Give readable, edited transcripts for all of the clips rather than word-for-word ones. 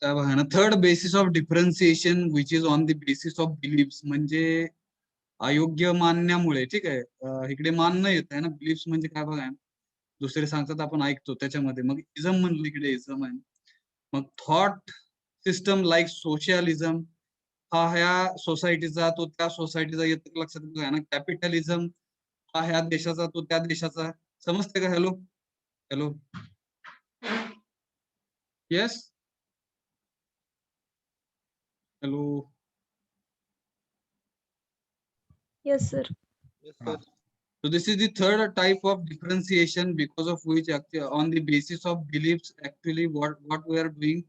काय बघा ना, third basis of differentiation which is on the basis of beliefs, म्हणजे अयोग्य मानण्यामुळे. ठीक आहे, इकडे मानणं येत आहे ना, बिलीफ्स म्हणजे काय बघा, दुसरे सांगतात आपण ऐकतो त्याच्यामध्ये, मग इझम म्हणलं इकडे इझम आहे. मग थॉट सिस्टम लाईक सोशलिझम हा ह्या सोसायटीचा तो त्या सोसायटीचा येतं लक्षात बघा ना. कॅपिटलिझम हा ह्या देशाचा तो त्या देशाचा. समजते का? Hello hello, yes, hello. Yes, sir. So this is the third type of differentiation because of which on the basis of beliefs actually what we are doing,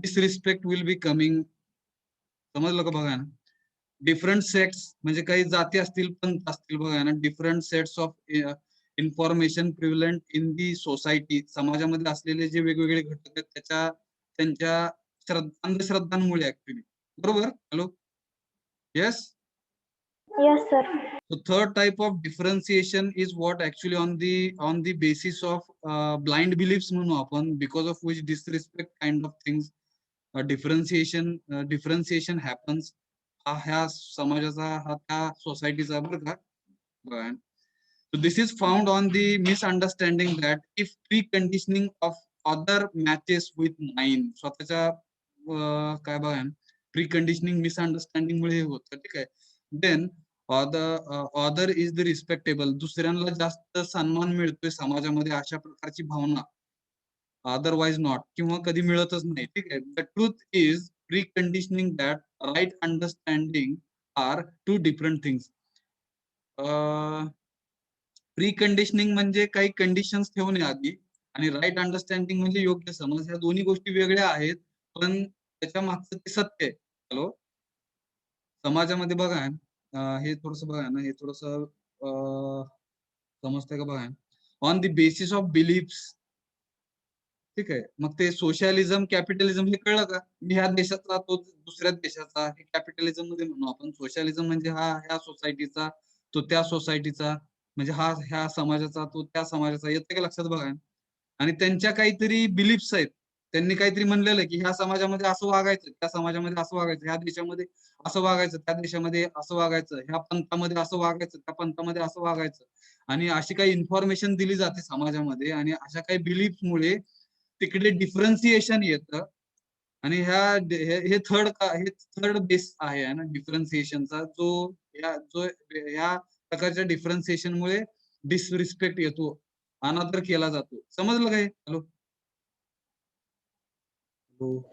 disrespect will be coming. समजलं का? बघा ना, different sets म्हणजे काही जाती असतील पण असतील बघा ना, different sets of information prevalent in the society. समाजामध्ये असलेले जे वेगवेगळे घटक आहेत त्याच्या त्यांच्या अंधश्रद्धांमुळे ऍक्च्युली. बरोबर? Hello, yes. Yes, sir. So third type of differentiation is what actually on the basis of blind beliefs म्हणू आपण, because of which disrespect kind of things, differentiation happens. हा ह्या समाजाचा, हा त्या सोसायटीचा, बरं का. So this is found on the misunderstanding that if preconditioning of other matches with mine, स्वतःच्या काय बघा, प्रीकंडिशनिंग मिसअंडरस्टँडिंग मुळे हे होतं. ठीक आहे, then other is the respectable, दुसऱ्यांना जास्त सन्मान मिळतोय समाजामध्ये, अशा प्रकारची भावना अदरवाइज नॉट, किंवा कधी मिळतच नाही. ठीक आहे, the truth is preconditioning that right understanding are two different things. Preconditioning म्हणजे काही कंडिशन्स ठेवणे आधी, आणि राईट अंडरस्टँडिंग म्हणजे योग्य समज. ह्या दोन्ही गोष्टी वेगळ्या आहेत, पण त्याच्या मागचं ते सत्य आहे. हॅलो, समाजामध्ये बघा, हे थोडस बघा ना, हे थोडस समजतंय का? बघा, on the basis of beliefs. ठीक आहे, मग ते सोशलिझम कॅपिटलिझम हे कळलं का? मी ह्या देशाचा तो दुसऱ्या देशाचा, हे कॅपिटलिझम मध्ये म्हणू आपण. सोशलिझम म्हणजे हा ह्या सोसायटीचा तो त्या सोसायटीचा, म्हणजे हा ह्या समाजाचा तो त्या समाजाचा. येते का लक्षात? बघा, आणि त्यांच्या काहीतरी बिलीफ्स आहेत. त्यांनी काहीतरी म्हणलेलं की ह्या समाजामध्ये असं वागायचं, त्या समाजामध्ये असं वागायचं, ह्या देशामध्ये असं वागायचं, त्या देशामध्ये असं वागायचं, ह्या पंथामध्ये असं वागायचं, त्या पंथामध्ये असं वागायचं. आणि अशी काही इन्फॉर्मेशन दिली जाते समाजामध्ये, आणि अशा काही बिलीफ मुळे तिकडे डिफरन्सिएशन येतं. आणि हे थर्ड बेस आहे ना डिफरन्सिएशनचा, जो ह्या प्रकारच्या डिफरन्सिएशन मुळे डिसरिस्पेक्ट येतो, अनादर केला जातो. समजलं काय? हॅलो.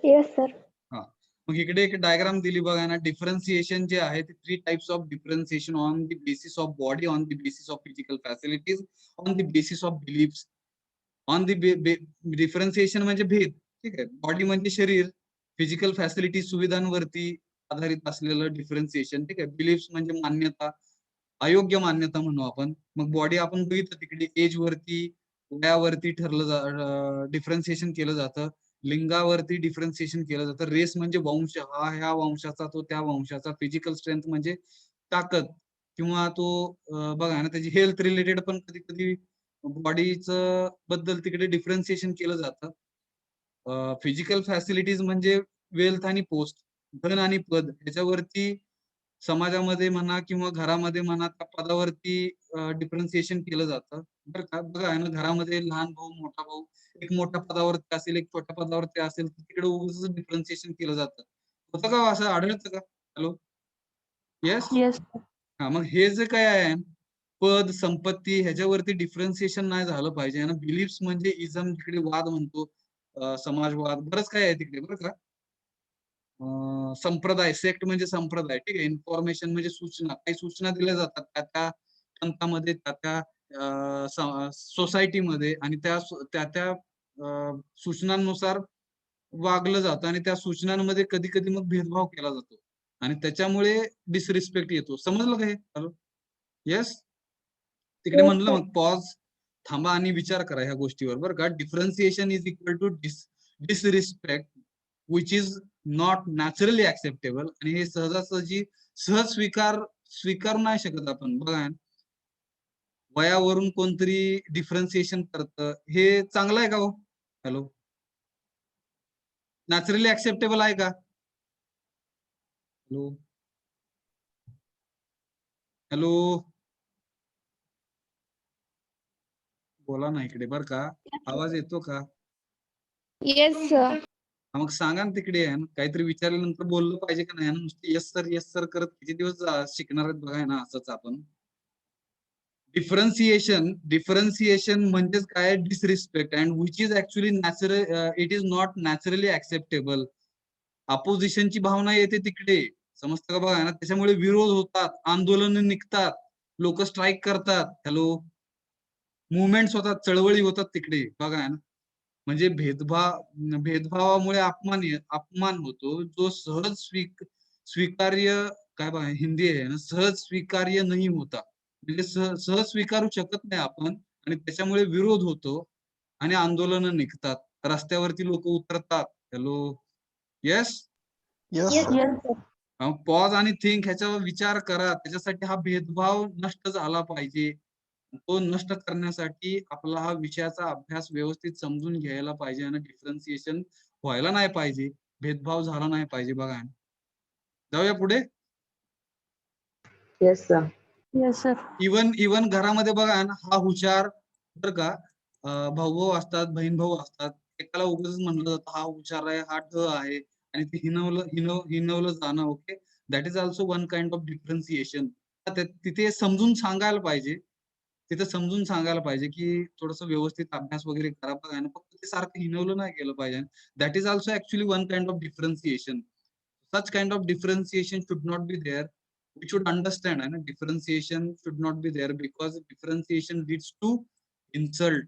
Yes, sir. हा, मग इकडे एक डायग्राम दिली बघा ना. डिफरन्सिएशन जे आहे ते 3 types of differentiation on the basis of body, on the basis of physical facilities, on the basis of beliefs. On the differentiation म्हणजे भेद. ठीक आहे, बॉडी म्हणजे शरीर, फिजिकल फॅसिलिटी सुविधांवरती आधारित असलेलं डिफरन्सिएशन. ठीक आहे, बिलीफ्स म्हणजे मान्यता, अयोग्य मान्यता म्हणू आपण. मग बॉडी आपण बघितलं तिकडे एज वरती, वयावरती डिफरन्सिएशन केलं जातं. लिंगावरती डिफरन्सिएशन केलं जातं. रेस म्हणजे वंश, हा ह्या वंशाचा तो त्या वंशाचा. फिजिकल स्ट्रेंथ म्हणजे ताकद, किंवा तो बघा ना त्याची हेल्थ रिलेटेड पण कधी कधी बॉडीचं बद्दल तिकडे डिफरन्सिएशन केलं जातं. फिजिकल फॅसिलिटीज म्हणजे वेल्थ आणि पोस्ट, धन आणि पद, ह्याच्यावरती समाजामध्ये म्हणा किंवा घरामध्ये म्हणा त्या पदावरती डिफरन्सिएशन केलं जातं. बरं का? बघा आहे ना, घरामध्ये लहान भाऊ मोठा भाऊ, एक मोठ्या पदावरती असेल एक छोट्या पदावरती असेल, तर तिकडे उगाच डिफरन्सिएशन केलं जातं. होतं का असं? आढळतं का? Hello, yes. Yes. हा, मग हे जे काय आहे पद संपत्ती, ह्याच्यावरती डिफरन्सिएशन नाही झालं पाहिजे ना. बिलीफ्स म्हणजे इझम, तिकडे वाद म्हणतो, समाजवाद, बरंच काय आहे तिकडे. बरं का? संप्रदाय, सेक्ट म्हणजे संप्रदाय. ठीक आहे, इन्फॉर्मेशन म्हणजे सूचना, काही सूचना दिल्या जातात त्या त्या पंथामध्ये, त्या त्या सोसायटीमध्ये, आणि त्या त्या सूचनांनुसार वागलं जातं, आणि त्या सूचनांमध्ये कधी कधी मग भेदभाव केला जातो, आणि त्याच्यामुळे डिसरिस्पेक्ट येतो. समजलं का हे? Hello, yes. तिकडे Yes, म्हणलं sir. मग पॉज, थांबा आणि विचार करा ह्या गोष्टीवर. बरं का? Differentiation is equal to disrespect which is not naturally acceptable. आणि हे सहजासहजी सहज स्वीकारू नाही शकत आपण. बघा, वयावरून कोणतरी डिफरन्सिएशन करतं, हे चांगलं आहे का हो? हॅलो, नॅचरली ऍक्सेप्टेबल आहे का? हॅलो हॅलो, बोला ना इकडे बर का, आवाज येतो का? Yes, sir. मग सांगा ना तिकडे आहे ना, काहीतरी विचारल्यानंतर बोललं पाहिजे का नाही? नुसते येस सर करत किती दिवस शिकणार आहेत बघा ना असंच आपण. डिफरन्सिएशन म्हणजेच काय? Disrespect and which is actually natural, it is not naturally acceptable. अपोजिशनची भावना येते तिकडे, समजतं का बघा ना, त्याच्यामुळे विरोध होतात, आंदोलन निघतात, लोक स्ट्राईक करतात. हॅलो, मुवमेंट्स होतात, चळवळी होतात तिकडे बघा ना. म्हणजे भेदभावामुळे अपमान होतो, जो सहज स्वीकार्य, काय बघा हिंदी आहे ना, सहज स्वीकार्य नाही होता, म्हणजे सहज स्वीकारू शकत नाही आपण, आणि त्याच्यामुळे विरोध होतो आणि आंदोलन निघतात, रस्त्यावरती लोक उतरतात. Hello, yes. Yes, Yes, sir. sir. Pause आणि थिंक ह्याच्यावर विचार करा. त्याच्यासाठी हा भेदभाव नष्ट झाला पाहिजे. तो नष्ट करण्यासाठी आपला हा विषयाचा अभ्यास व्यवस्थित समजून घ्यायला पाहिजे आणि डिफरन्सिएशन व्हायला नाही पाहिजे, भेदभाव झाला नाही पाहिजे. बघा, जाऊया पुढे. Yes, sir. Yes, sir. Even घरामध्ये बघा ना, हा हुशार बर का, भाऊ भाऊ असतात, बहीण भाऊ असतात, एकाला उगाच म्हणलं जातं हा हुशार आहे, हा ढ आहे, आणि ते हिनवलं जाणं. Okay, that is also one kind of differentiation. तिथे समजून सांगायला पाहिजे, तिथे समजून सांगायला पाहिजे की थोडस व्यवस्थित अभ्यास वगैरे करा. बघा ना, फक्त ते सारखं हिनवलं नाही केलं पाहिजे. That is also actually one kind of differentiation. Such kind of differentiation should not be there. We should understand, and differentiation should not be there, because differentiation leads to insult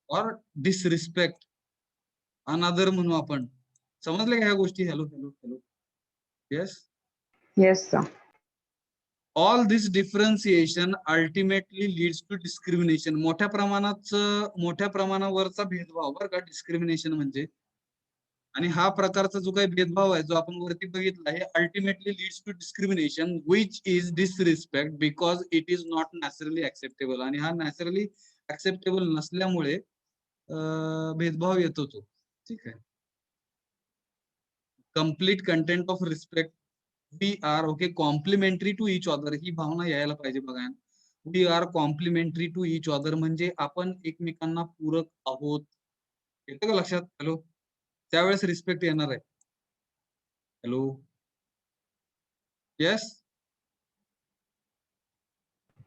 or disrespect, अनादर म्हणू आपण. समजले का ह्या गोष्टी? Hello hello hello, yes. Yes, sir. All this differentiation ultimately leads to discrimination. मोठ्या प्रमाणावरचा भेदभाव बरं का डिस्क्रिमिनेशन म्हणजे. आणि हा प्रकारचा जो काही भेदभाव आहे, जो आपण वरती बघितला आहे, ultimately leads to discrimination which is disrespect, because it is not naturally acceptable. आणि हा नॅचरली ऍक्सेप्टेबल नसल्यामुळे भेदभाव येतो तो. ठीक आहे. Complete content of respect, we are okay complementary to each other, ही भावना यायला पाहिजे. बघा, we are complementary to each other म्हणजे आपण एकमेकांना पूरक आहोत. येतं का लक्षात? हॅलो, त्यावेळेस रिस्पेक्ट येणार आहे. Hello, yes.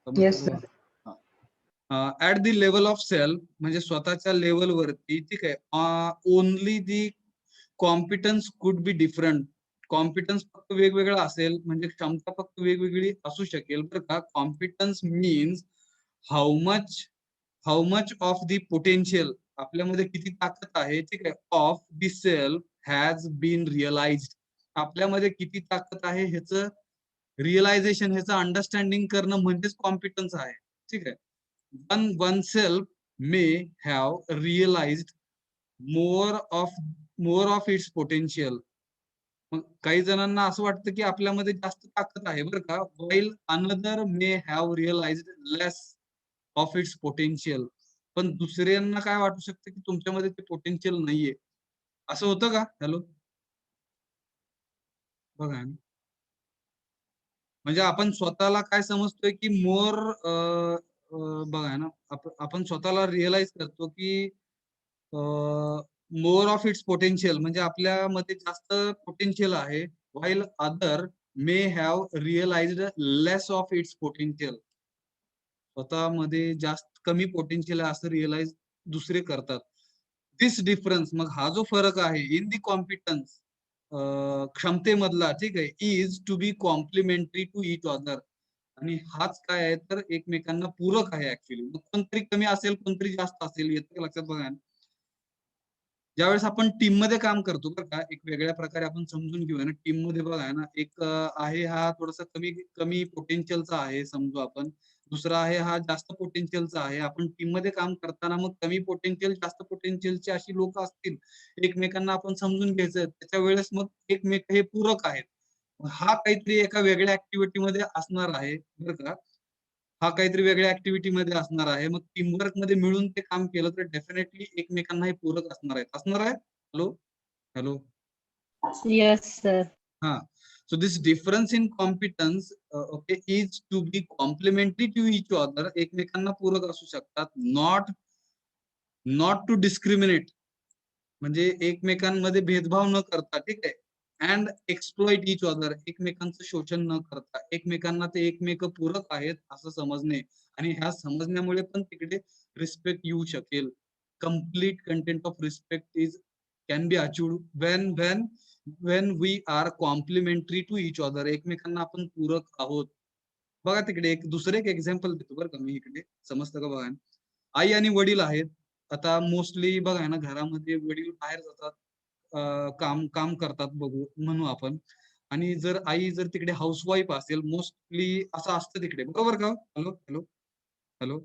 Yes, sir. At the level of self म्हणजे स्वतःच्या लेवलवरती. ठीक आहे. Only the competence could be different. Competence फक्त वेगवेगळा असेल, म्हणजे क्षमता फक्त वेगवेगळी असू शकेल बरं का. Competence means how much of the potential, आपल्यामध्ये किती ताकद आहे, ठीक आहे, of the self has been realised, आपल्यामध्ये किती ताकद आहे ह्याचं रिअलायझेशन, ह्याचं अंडरस्टँडिंग करणं म्हणजेच कॉम्पिटन्स आहे. ठीक आहे. One self may have realised more of its potential. मग काही जणांना असं वाटतं की आपल्यामध्ये जास्त ताकद आहे बरं का, while another may have realised less of its potential. पण दुसऱ्यांना काय वाटू शकतं की तुमच्यामध्ये ते पोटेन्शियल नाहीये. असं होतं का? हॅलो, बघा, म्हणजे आपण स्वतःला काय समजतोय की बघा ना, आपण स्वतःला रिअलाइज करतो की मोर ऑफ इट्स पोटेन्शियल म्हणजे आपल्यामध्ये जास्त पोटेन्शियल आहे, while other may have realised less of its potential. स्वतःमध्ये जास्त कमी पोटेन्शियल आहे असं रिअलाइज दुसरे करतात. दिस डिफरन्स, मग हा जो फरक आहे इन दी कॉम्पिटन्स, क्षमतेमधला, ठीक आहे, is to be complementary to each other. आणि हाच काय आहे तर एकमेकांना पूरक आहे ऍक्च्युली. मग कोणतरी कमी असेल, कोणतरी जास्त असेल, येतं का लक्षात? बघा, ज्यावेळेस आपण टीम मध्ये काम करतो बरं का, एक वेगळ्या प्रकारे आपण समजून घेऊया ना. टीम मध्ये बघा ना, एक आहे हा थोडासा कमी पोटेन्शियलचा आहे समजू आपण, दुसरा आहे हा जास्त पोटेन्शियलचा आहे. आपण टीम मध्ये काम करताना मग कमी पोटेन्शियल जास्त पोटेन्शियलचे अशी लोक असतील, एकमेकांना आपण समजून घ्यायचं, त्याच्या वेळेस मग एकमेक हे पूरक आहेत. हा काहीतरी एका वेगळ्या ऍक्टिव्हिटी मध्ये असणार आहे बरं का, हा काहीतरी वेगळ्या ऍक्टिव्हिटी मध्ये असणार आहे. मग टीमवर्क मध्ये मिळून ते काम केलं तर डेफिनेटली एकमेकांना हे पूरक असणार आहे. Hello, hello. Yes, sir. हा. So this difference in competence okay is to be complementary to each other. एकमेकांना पूरक असू शकतात. Not to discriminate. म्हणजे एकमेकांमध्ये भेदभाव न करता, ठीक आहे. अँड एक्सप्लॉइट इच अदर, एकमेकांचं शोषण न करता, एकमेकांना ते एकमेक पूरक आहेत असं समजणे, आणि ह्या समजण्यामुळे पण तिकडे रिस्पेक्ट येऊ शकेल. Complete content of respect is can be achieved when we are complementary to each other. एकमेकांना आपण पूरक आहोत. बघा तिकडे दुसरे एक एक्झाम्पल देतो बरं का मी, इकडे समजतं का बघा. आई आणि वडील आहेत. आता मोस्टली बघा ना, घरामध्ये वडील बाहेर जातात, काम काम करतात बघू म्हणू आपण, आणि जर आई जर तिकडे हाऊसवाईफ असेल, मोस्टली असं असतं तिकडे, बरोबर का? Hello hello hello.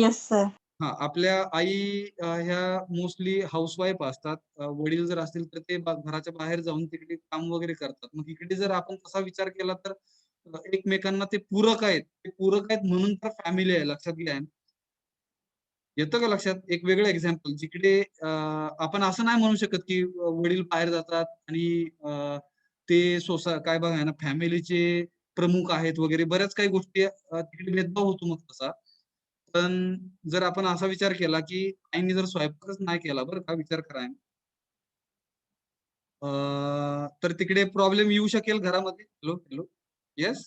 Yes, sir. हा, आपल्या आई ह्या मोस्टली हाऊसवाईफ असतात. वडील जर असतील तर ते घराच्या बाहेर जाऊन तिकडे काम वगैरे करतात. मग इकडे जर आपण तसा विचार केला तर एकमेकांना ते पूरक आहेत, ते पूरक आहेत म्हणून तर फॅमिली आहे. लक्षात घ्या. येतं का लक्षात? एक वेगळं एक्झाम्पल जिकडे आपण असं नाही म्हणू शकत की वडील बाहेर जातात आणि ते काय बघा ना, फॅमिलीचे प्रमुख आहेत वगैरे, बऱ्याच काही गोष्टी तिकडे भेदभाव होतो मग तसा. पण जर आपण असा विचार केला की आईने जर स्वयंपाकच नाही केला, बरं का, विचार करा, तर तिकडे प्रॉब्लेम येऊ शकेल घरामध्ये. Hello hello. Yes.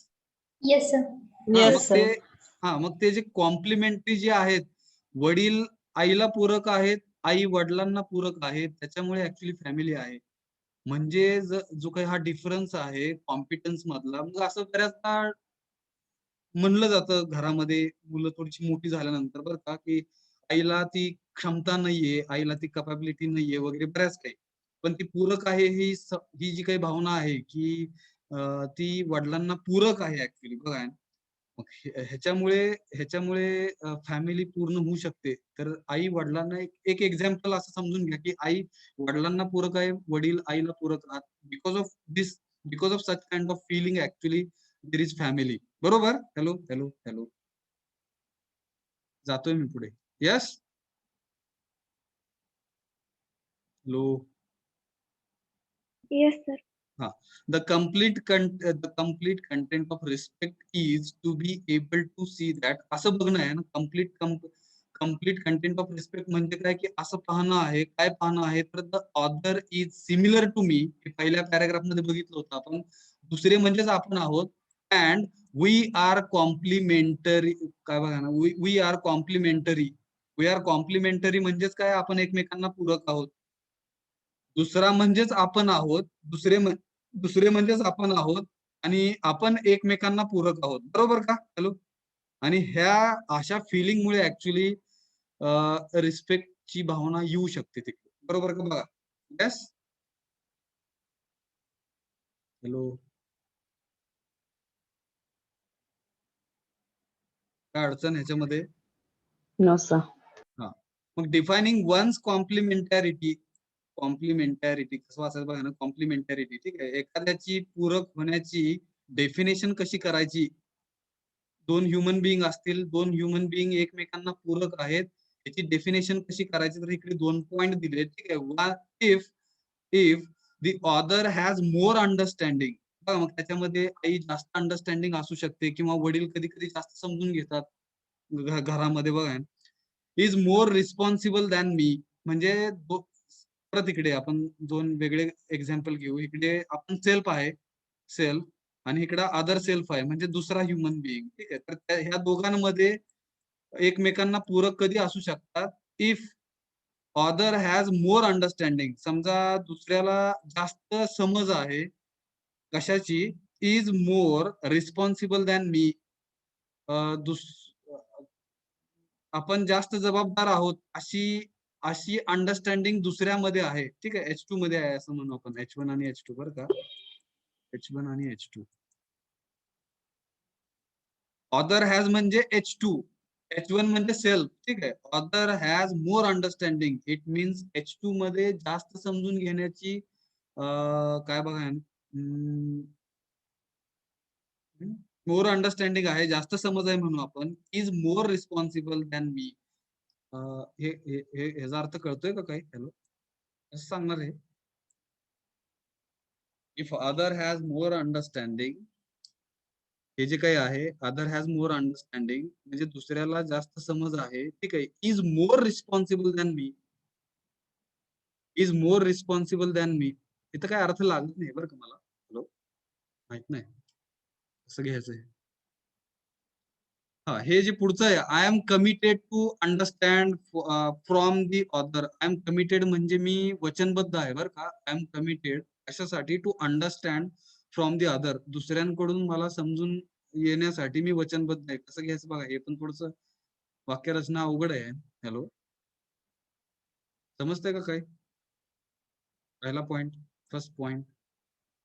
Yes, sir. Yes, मग sir. ते मग ते जे कॉम्प्लिमेंटरी जे आहेत, वडील आईला पूरक आहेत, आई वडिलांना पूरक आहेत, त्याच्यामुळे ऍक्च्युली फॅमिली आहे. म्हणजे जो काही हा डिफरन्स आहे कॉम्पिटन्स मधला, मग असं बऱ्याचदा म्हणलं जातं घरामध्ये, मुलं थोडीशी मोठी झाल्यानंतर, बरं का, की आईला ती क्षमता नाहीये, आईला ती कॅपॅबिलिटी नाहीये वगैरे, बऱ्याच काही. पण ती पूरक आहे, ही जी काही भावना आहे की ती वडिलांना पूरक आहे ऍक्च्युली, बघा. मग ह्याच्यामुळे फॅमिली पूर्ण होऊ शकते. तर आई वडिलांना एक एक्झाम्पल असं समजून घ्या की आई वडिलांना पूरक आहे, वडील आईला पूरक आहात. Because of such kind of feeling actually there is family. बरोबर. Hello hello hello. जातोय मी पुढे. Yes. Hello. Yes, sir. The complete content of respect is to be able to see that, असं बघणं आहे ना. कम्प्लीट कंटेंट ऑफ रिस्पेक्ट म्हणजे काय, की असं पाहणं आहे. काय पाहणं आहे तर the other is similar to me, हे पहिल्या पॅराग्राफ मध्ये बघितलं होतं आपण. दुसरे म्हणजेच आपण आहोत. And we are complementary. काय बघा ना, we are complementary. We are complementary म्हणजेच काय, आपण एकमेकांना पूरक आहोत. दुसरा म्हणजेच आपण आहोत. दुसरे म्हणजेच आपण आहोत, आणि आपण एकमेकांना पूरक आहोत. बरोबर का? हॅलो. आणि ह्या अशा फिलिंग मुळे ऍक्च्युली रिस्पेक्टची भावना येऊ शकते तिकडे. बरोबर का? बघा. येस. हॅलो. काय अडचण ह्याच्यामध्ये? No, sir. हा. मग डिफायनिंग वन्स कॉम्प्लिमेंटॅरिटी कसं वाचायचं बघा ना. कॉम्प्लिमेंटॅरिटी, ठीक आहे. एखाद्याची पूरक होण्याची डेफिनेशन कशी करायची. दोन ह्युमन बिईंग असतील, दोन ह्युमन बिईंग एकमेकांना पूरक आहेत, याची डेफिनेशन कशी करायची, तर इकडे 2 पॉइंट दिले, ठीक आहे. If the other has more understanding, बघा, मग त्याच्यामध्ये आई जास्त अंडरस्टँडिंग असू शकते, किंवा वडील कधी कधी जास्त समजून घेतात घरामध्ये, बघा. इज मोर रिस्पॉन्सिबल दॅन मी, म्हणजे परत इकडे आपण दोन वेगळे एक्झाम्पल घेऊ. इकडे आपण सेल्फ आहे, सेल्फ, आणि इकडे अदर सेल्फ आहे, म्हणजे दुसरा ह्युमन बिईंग, ठीक आहे. तर ह्या दोघांमध्ये एकमेकांना पूरक कधी असू शकतात, if other has more understanding, समजा दुसऱ्याला जास्त समज आहे कशाची, इज मोर रिस्पॉन्सिबल दॅन मी, आपण जास्त जबाबदार आहोत अशी अशी अंडरस्टँडिंग दुसऱ्यामध्ये आहे, ठीक आहे. H2 मध्ये आहे असं म्हणू आपण. H1 आणि H2, बरं का. H1 आणि H2. ऑदर हॅज म्हणजे H2, H1 म्हणजे सेल्फ, ठीक आहे. Other has more understanding, it means H2 मध्ये जास्त समजून घेण्याची काय बघा, मोर अंडरस्टँडिंग आहे, जास्त समज आहे म्हणू आपण. इज मोर रिस्पॉन्सिबल दॅन मी. ह्याचा अर्थ कळतोय का काही? हॅलो. कसं सांगणार आहे? If other has more understanding, हे जे काही आहे अदर हॅज मोर अंडरस्टँडिंग म्हणजे दुसऱ्याला जास्त समज आहे, ठीक आहे. Is more responsible than me, is more responsible than me, इथं काय अर्थ लागत नाही बरं का मला. हॅलो, माहित नाही कसं घ्यायचंय. हा, हे जे पुढचं आहे, I am committed to understand from the author. I am committed म्हणजे मी वचनबद्ध आहे बरं का. आय एम कमिटेड कशासाठी, to understand from the other, दुसऱ्यांकडून मला समजून येण्यासाठी मी वचनबद्ध आहे. कसं घ्यायचं बघा, हे पण थोडस वाक्यरचना अवघड आहे. हॅलो, समजतंय का काय? पहिला पॉइंट, फर्स्ट पॉइंट.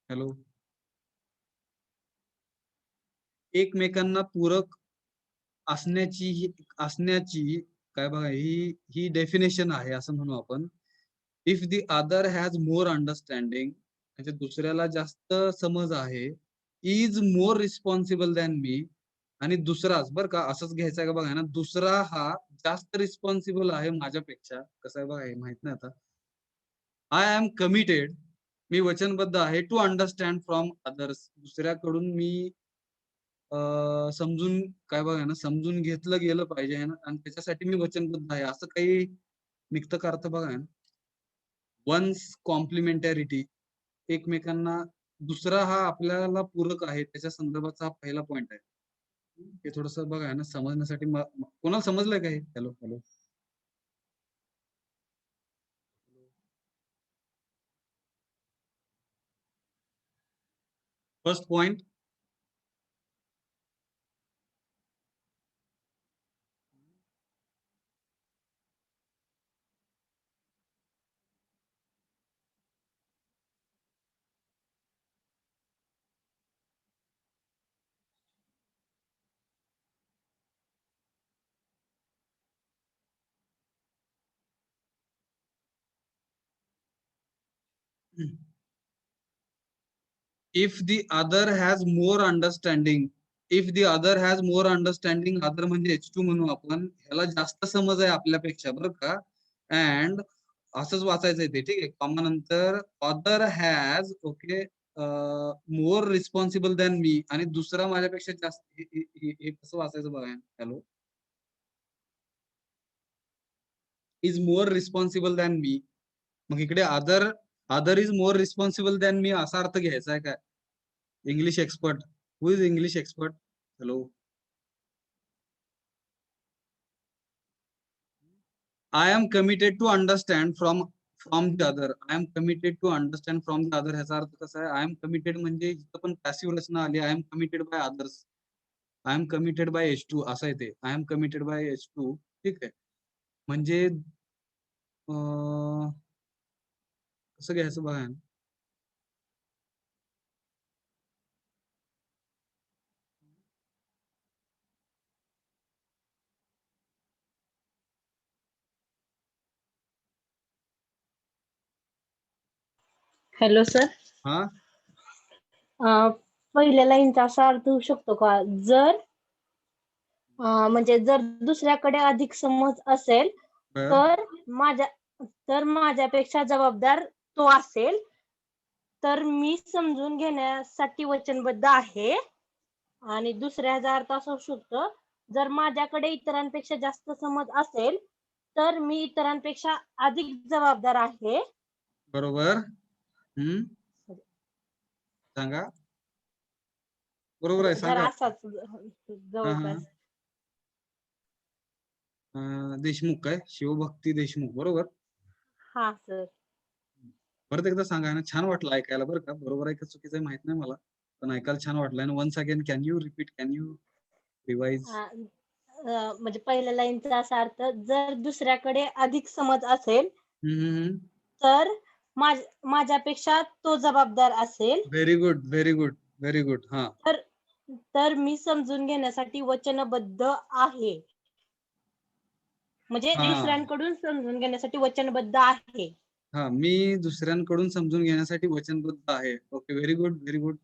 हॅलो, एकमेकांना पूरक असण्याची काय बघा, ही डेफिनेशन आहे असं म्हणू आपण. If the other has more understanding म्हणजे दुसऱ्याला जास्त समज आहे, is more responsible than me, आणि दुसराच बरं का, असंच घ्यायचं आहे का बघा ना, दुसरा हा जास्त रिस्पॉन्सिबल आहे माझ्यापेक्षा. कसं आहे बघा, हे माहित नाही आता. आय एम कमिटेड, मी वचनबद्ध आहे, टू अंडरस्टँड फ्रॉम अदर्स, दुसऱ्याकडून मी समजून काय बघा ना, समजून घेतलं गेलं पाहिजे आहे ना, आणि त्याच्यासाठी मी वचनबद्ध आहे, असं काही निघतं का अर्थ बघा ना. वन्स कॉम्प्लिमेंटॅरिटी, एकमेकांना, दुसरा हा आपल्याला पूरक आहे, त्याच्या संदर्भाचा हा पहिला पॉइंट आहे. हे थोडस बघा ना समजण्यासाठी. कोणाला समजलंय का हे? Hello hello, first point. If the other has more understanding, if the other has more understanding, other म्हणजे H2 म्हणू आपण, ह्याला जास्त समज आहे आपल्यापेक्षा बरं का. अँड असंच वाचायचंय ते, ठीक आहे. कॉमा नंतर other has, okay, more responsible than me, आणि दुसरा माझ्यापेक्षा जास्त, हे कसं वाचायचं बघा. Hello, is more responsible than me, मग इकडे other is more responsible than me असा अर्थ घ्यायचा आहे काय? English expert, who is English expert? Hello, I am committed to understand from the other. I am committed to understand from the other, ह्याचा अर्थ कसा आहे? आय एम कमिटेड म्हणजे इथं पण पॅसिव्ह रचना आली, I am committed by others, I am committed bye H2 असं आहे ते. I am committed bye H2, ठीक आहे. म्हणजे कसं घ्यायचं बघा. Hello sir. हा, पहिल्या लाईनचा असा अर्थ होऊ शकतो का, जर म्हणजे जर दुसऱ्याकडे अधिक समज असेल बर, तर माझ्यापेक्षा जबाबदार तो असेल, तर मी समजून घेण्यासाठी वचनबद्ध आहे. आणि दुसऱ्याचा अर्थ असा होऊ शकतो, जर माझ्याकडे इतरांपेक्षा जास्त समज असेल तर मी इतरांपेक्षा अधिक जबाबदार आहे. बरोबर. सांगा, बरोबर आहे, जर सांगा. असाच हा हा, जवळपास. देशमुख काय, शिवभक्ती देशमुख, बरोबर. हा सर. परत एकदा सांगा ना, छान वाटलं ऐकायला बरं का. बरोबर आहे का चुकीचं आहे माहित नाही मला, पण ऐकायला छान वाटलं. आणि once again can you repeat, can you revise? म्हणजे पहिल्या लाईनचा असा अर्थ, जर दुसऱ्याकडे अधिक समज असेल तर माझ्यापेक्षा तो जबाबदार असेल. Very good, very good, very good. हा, तर मी समजून घेण्यासाठी वचनबद्ध आहे. म्हणजे हा दुसऱ्यांकडून समजून घेण्यासाठी वचनबद्ध आहे. हा, मी दुसऱ्यांकडून समजून घेण्यासाठी वचनबद्ध आहे. Okay, very good, very good.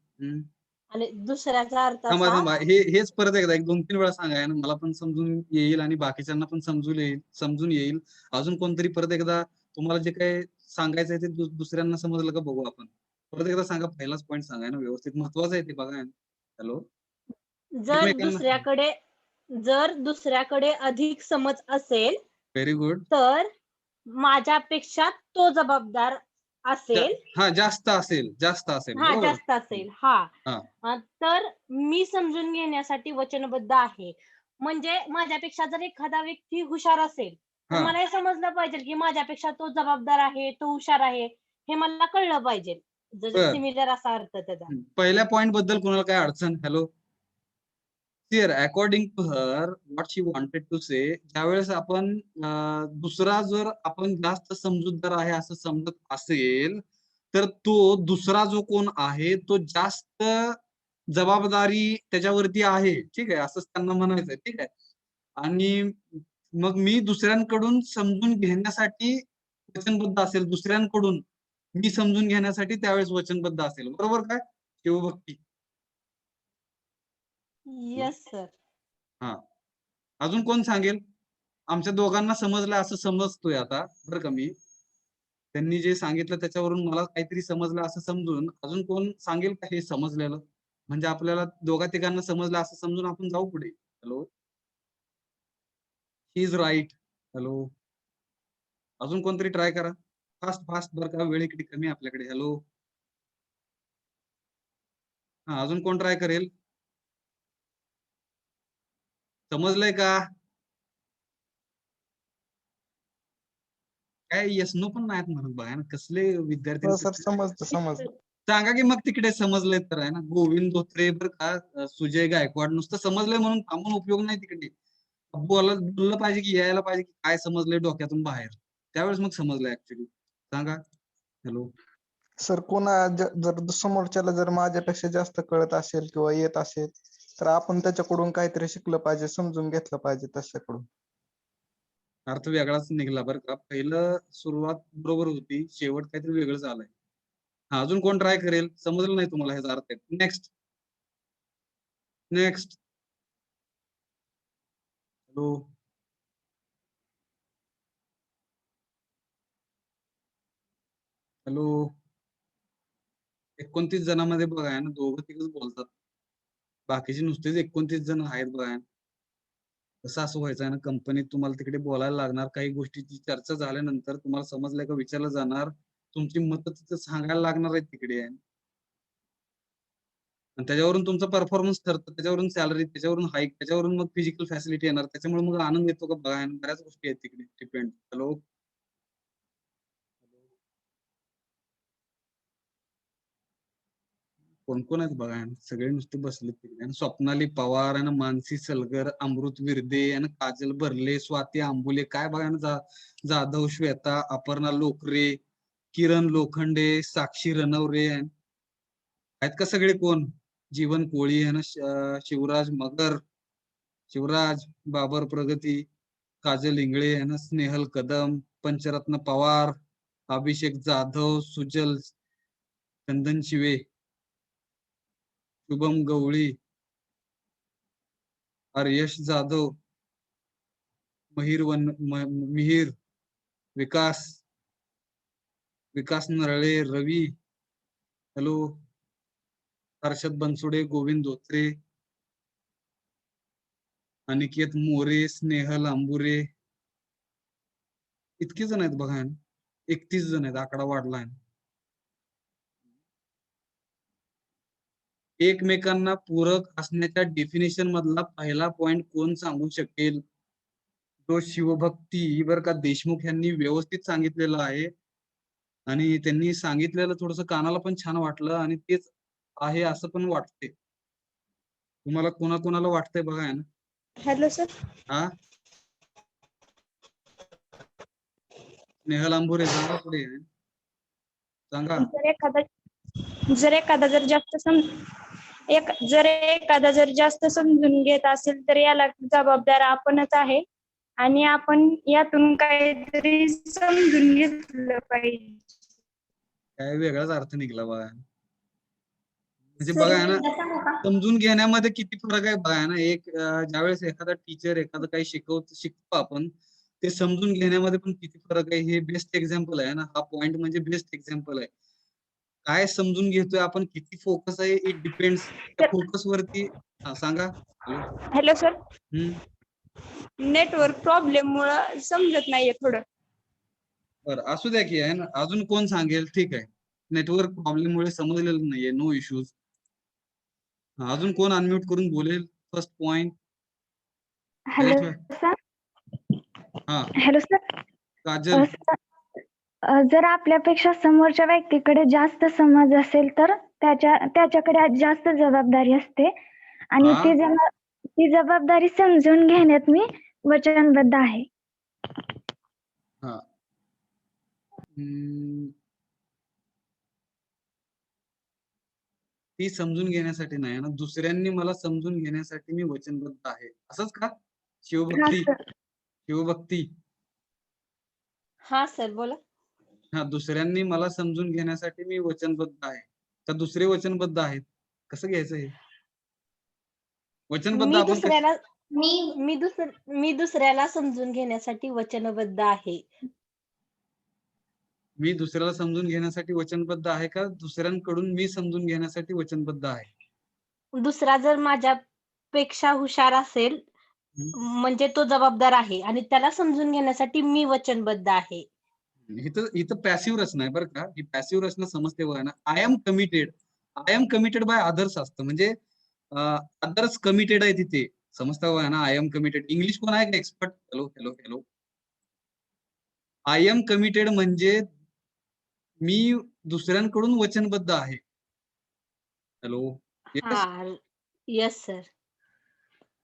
आणि दुसऱ्याचा अर्थ थांबा असा, थांबा, हेच परत एकदा 1-2-3 वेळा सांगा ना, मला पण समजून येईल आणि बाकीच्यांना पण समजून येईल. अजून कोणतरी परत एकदा तुम्हाला जे काही सांगायचं आहे ते दुसऱ्यांना समजलं का बघू आपण. परत एकदा सांगा, पहिलाच पॉईंट सांगा ना व्यवस्थित, महत्वाचं आहे ते बघा. हॅलो. जर एकमेकांना दुसऱ्याकडे अधिक समज असेल व्हेरी गुड. तर माझ्यापेक्षा तो जबाबदार असेल. हा जास्त असेल हा बरोबर. जास्त असेल. हा हा. तर मी समजून घेण्यासाठी वचनबद्ध आहे. म्हणजे माझ्यापेक्षा जर एखादा व्यक्ती हुशार असेल तर हा. मला हे समजलं पाहिजे की माझ्यापेक्षा तो जबाबदार आहे, तो हुशार आहे, हे मला कळलं पाहिजे. जर बर. सिमिलर असा अर्थ त्याचा. पहिल्या पॉइंट बद्दल कोणाला काय अडचण? Hello. Here, according to her, what she wanted to say, ज्यावेळेस आपण दुसरा जर आपण जास्त समजूतदार आहे असं समजत असेल तर तो दुसरा जो कोण आहे तो जास्त जबाबदारी त्याच्यावरती आहे, ठीक आहे, असंच त्यांना म्हणायचंय, ठीक आहे. आणि मग मी दुसऱ्यांकडून समजून घेण्यासाठी वचनबद्ध असेल, दुसऱ्यांकडून मी समजून घेण्यासाठी त्यावेळेस वचनबद्ध असेल, बरोबर काय? शिवभक्ती. Yes sir. हा. अजून कोण सांगेल? आमच्या दोघांना समजलं असं समजतोय आता, बरं का. मी त्यांनी जे सांगितलं त्याच्यावरून मला काहीतरी समजलं असं समजून अजून कोण सांगेल का हे समजलेलं? म्हणजे आपल्याला दोघा तिघांना समजलं असं समजून आपण जाऊ पुढे. Hello. He is right. Hello. अजून कोणतरी ट्राय करा. फास्ट फास्ट बरं का, वेळ इकडे कमी आपल्याकडे. हॅलो. हा, अजून कोण ट्राय करेल? समजलंय का? काय येस नो पण नाहीत म्हणत बघा ना, कसले विद्यार्थी. सर समजलं. सांगा की मग तिकडे समजलंय तर आहे ना. गोविंद धोत्रे बरं का, सुजय गायकवाड. नुसतं समजलंय म्हणून थांबून उपयोग नाही तिकडे. बोललं पाहिजे की यायला पाहिजे की काय समजलंय डोक्यातून बाहेर, त्यावेळेस मग समजलंय ऍक्च्युली. सांगा. हॅलो. सर जर समोरच्याला जर माझ्यापेक्षा जास्त कळत असेल किंवा येत असेल तर आपण त्याच्याकडून काहीतरी शिकलं पाहिजे, समजून घेतलं पाहिजे त्याच्याकडून. अर्थ वेगळाच निघाला बरं का. पहिलं सुरुवात बरोबर होती, शेवट काहीतरी वेगळं झालंय. हा, अजून कोण ट्राय करेल? समजलं नाही तुम्हाला ह्याचा अर्थ? नेक्स्ट. हॅलो. हॅलो. 29 जणांमध्ये बघा ना, दोघं तिघच बोलतात, बाकीचे नुसतेच 29 जण आहेत बघा. कसं असं व्हायचं ना, कंपनीत तुम्हाला तिकडे बोलायला लागणार, काही गोष्टीची चर्चा झाल्यानंतर तुम्हाला समजलंय का विचारलं जाणार, तुमची मतं तिथं सांगायला लागणार आहेत तिकडे. आणि त्याच्यावरून तुमचा परफॉर्मन्स ठरतं, त्याच्यावरून सॅलरी, त्याच्यावरून हाईक, त्याच्यावरून मग फिजिकल फॅसिलिटी येणार, त्याच्यामुळे मग आनंद येतो का बघा. बऱ्याच गोष्टी आहेत तिकडे डिपेंड. हॅलो. कोण कोण आहेत बघा, सगळे नुसते बसले तिकडे. आणि स्वप्नाली पवार आणि मानसी सलगर, अमृत विरदे आणि काजल भरले, स्वाती आंबुले, काय बघा ना, जाधव श्वेता, अपर्णा लोकरे, किरण लोखंडे, साक्षी रणवरे आहेत का सगळे? कोण? जीवन कोळी आहे ना, शिवराज मगर, शिवराज बाबर प्रगती, काजल इंगळे आहे ना, स्नेहल कदम, पंचरत्न पवार, अभिषेक जाधव, सुजल चंदन शिवे, शुभम गवळी, आर्यश जाधव, मिहिर, विकास नरळे, रवी, हॅलो, हर्षद बनसोडे, गोविंद धोत्रे, अनिकेत मोरे, स्नेहल आंबुरे, इतके जण आहेत बघा. 31 जण आहेत, आकडा वाढलाय. एकमेकांना पूरक असण्याच्या डेफिनेशन मधला पहिला पॉइंट कोण सांगू शकेल? तो शिवभक्ती बरं का, देशमुख यांनी व्यवस्थित सांगितलेलं आहे. आणि त्यांनी सांगितलेलं थोडस कानाला पण छान वाटलं आणि तेच आहे असं पण वाटते. तुम्हाला कोणाकोणाला वाटतंय बघा ना. Hello sir. हा, स्नेहल आंबुरे सांगा पुढे, सांगा. जर एखादा जर जास्त समजून घेत असेल तर याला जबाबदार आपणच आहे आणि आपण यातून काहीतरी समजून घेतलं पाहिजे. काय वेगळाच अर्थ निघाला बघा. म्हणजे बघा ना, समजून घेण्यामध्ये किती फरक आहे बघा ना. एक ज्यावेळेस एखादा टीचर एखादं काही शिकतो आपण, ते समजून घेण्यामध्ये पण किती फरक आहे. हे बेस्ट एक्झाम्पल आहे ना, हा पॉइंट म्हणजे बेस्ट एक्झाम्पल आहे. काय समजून घेतोय आपण, किती फोकस आहे, इट डिपेंड्स त्या फोकस वरती. सांगा. हॅलो. हॅलो सर, हम्म. नेटवर्क प्रॉब्लेम मुळे समजत नाहीये थोडं. बरं असू द्या की आहे ना, अजून कोण सांगेल? ठीक आहे, नेटवर्क प्रॉब्लेम मुळे समजलेलं नाहीये, नो इश्यूज. अजून कोण अनम्यूट करून बोलेल? First point. Hello sir. हा हॅलो सर. काजल. जर आपल्यापेक्षा समोरच्या व्यक्तीकडे जास्त समज असेल तर त्याच्याकडे जास्त जबाबदारी असते आणि हा. ती जबाबदारी समजून घेण्यात मी वचनबद्ध आहे. हा. ती समजून घेण्यासाठी नाही ना, दुसऱ्यांनी मला समजून घेण्यासाठी मी वचनबद्ध आहे, असंच का? शिवभक्ती. शिवभक्ती. हा सर बोला. हा, दुसऱ्यांनी मला समजून घेण्यासाठी मी वचनबद्ध आहे, तर दुसरे वचनबद्ध आहेत, कसं घ्यायचं हे? वचनबद्ध मी आपण दुसऱ्याला मी दुसऱ्याला समजून घेण्यासाठी वचनबद्ध आहे. मी दुसऱ्याला समजून घेण्यासाठी वचनबद्ध आहे का दुसऱ्यांकडून मी समजून घेण्यासाठी वचनबद्ध आहे? दुसरा जर माझ्यापेक्षा हुशार असेल म्हणजे तो जबाबदार आहे आणि त्याला समजून घेण्यासाठी मी वचनबद्ध आहे. इथं पॅसिव्ह रचना आहे बरं का, ही पॅसिव्ह रचना समजते बघा ना. I am committed by others असतं, म्हणजे अदर्स कमिटेड आहे तिथे, समजता बघा ना. आय एम कमिटेड, इंग्लिश कोण आहे का expert? Hello hello hello. I am committed म्हणजे मी दुसऱ्यांकडून वचनबद्ध आहे. हॅलो. Yes sir.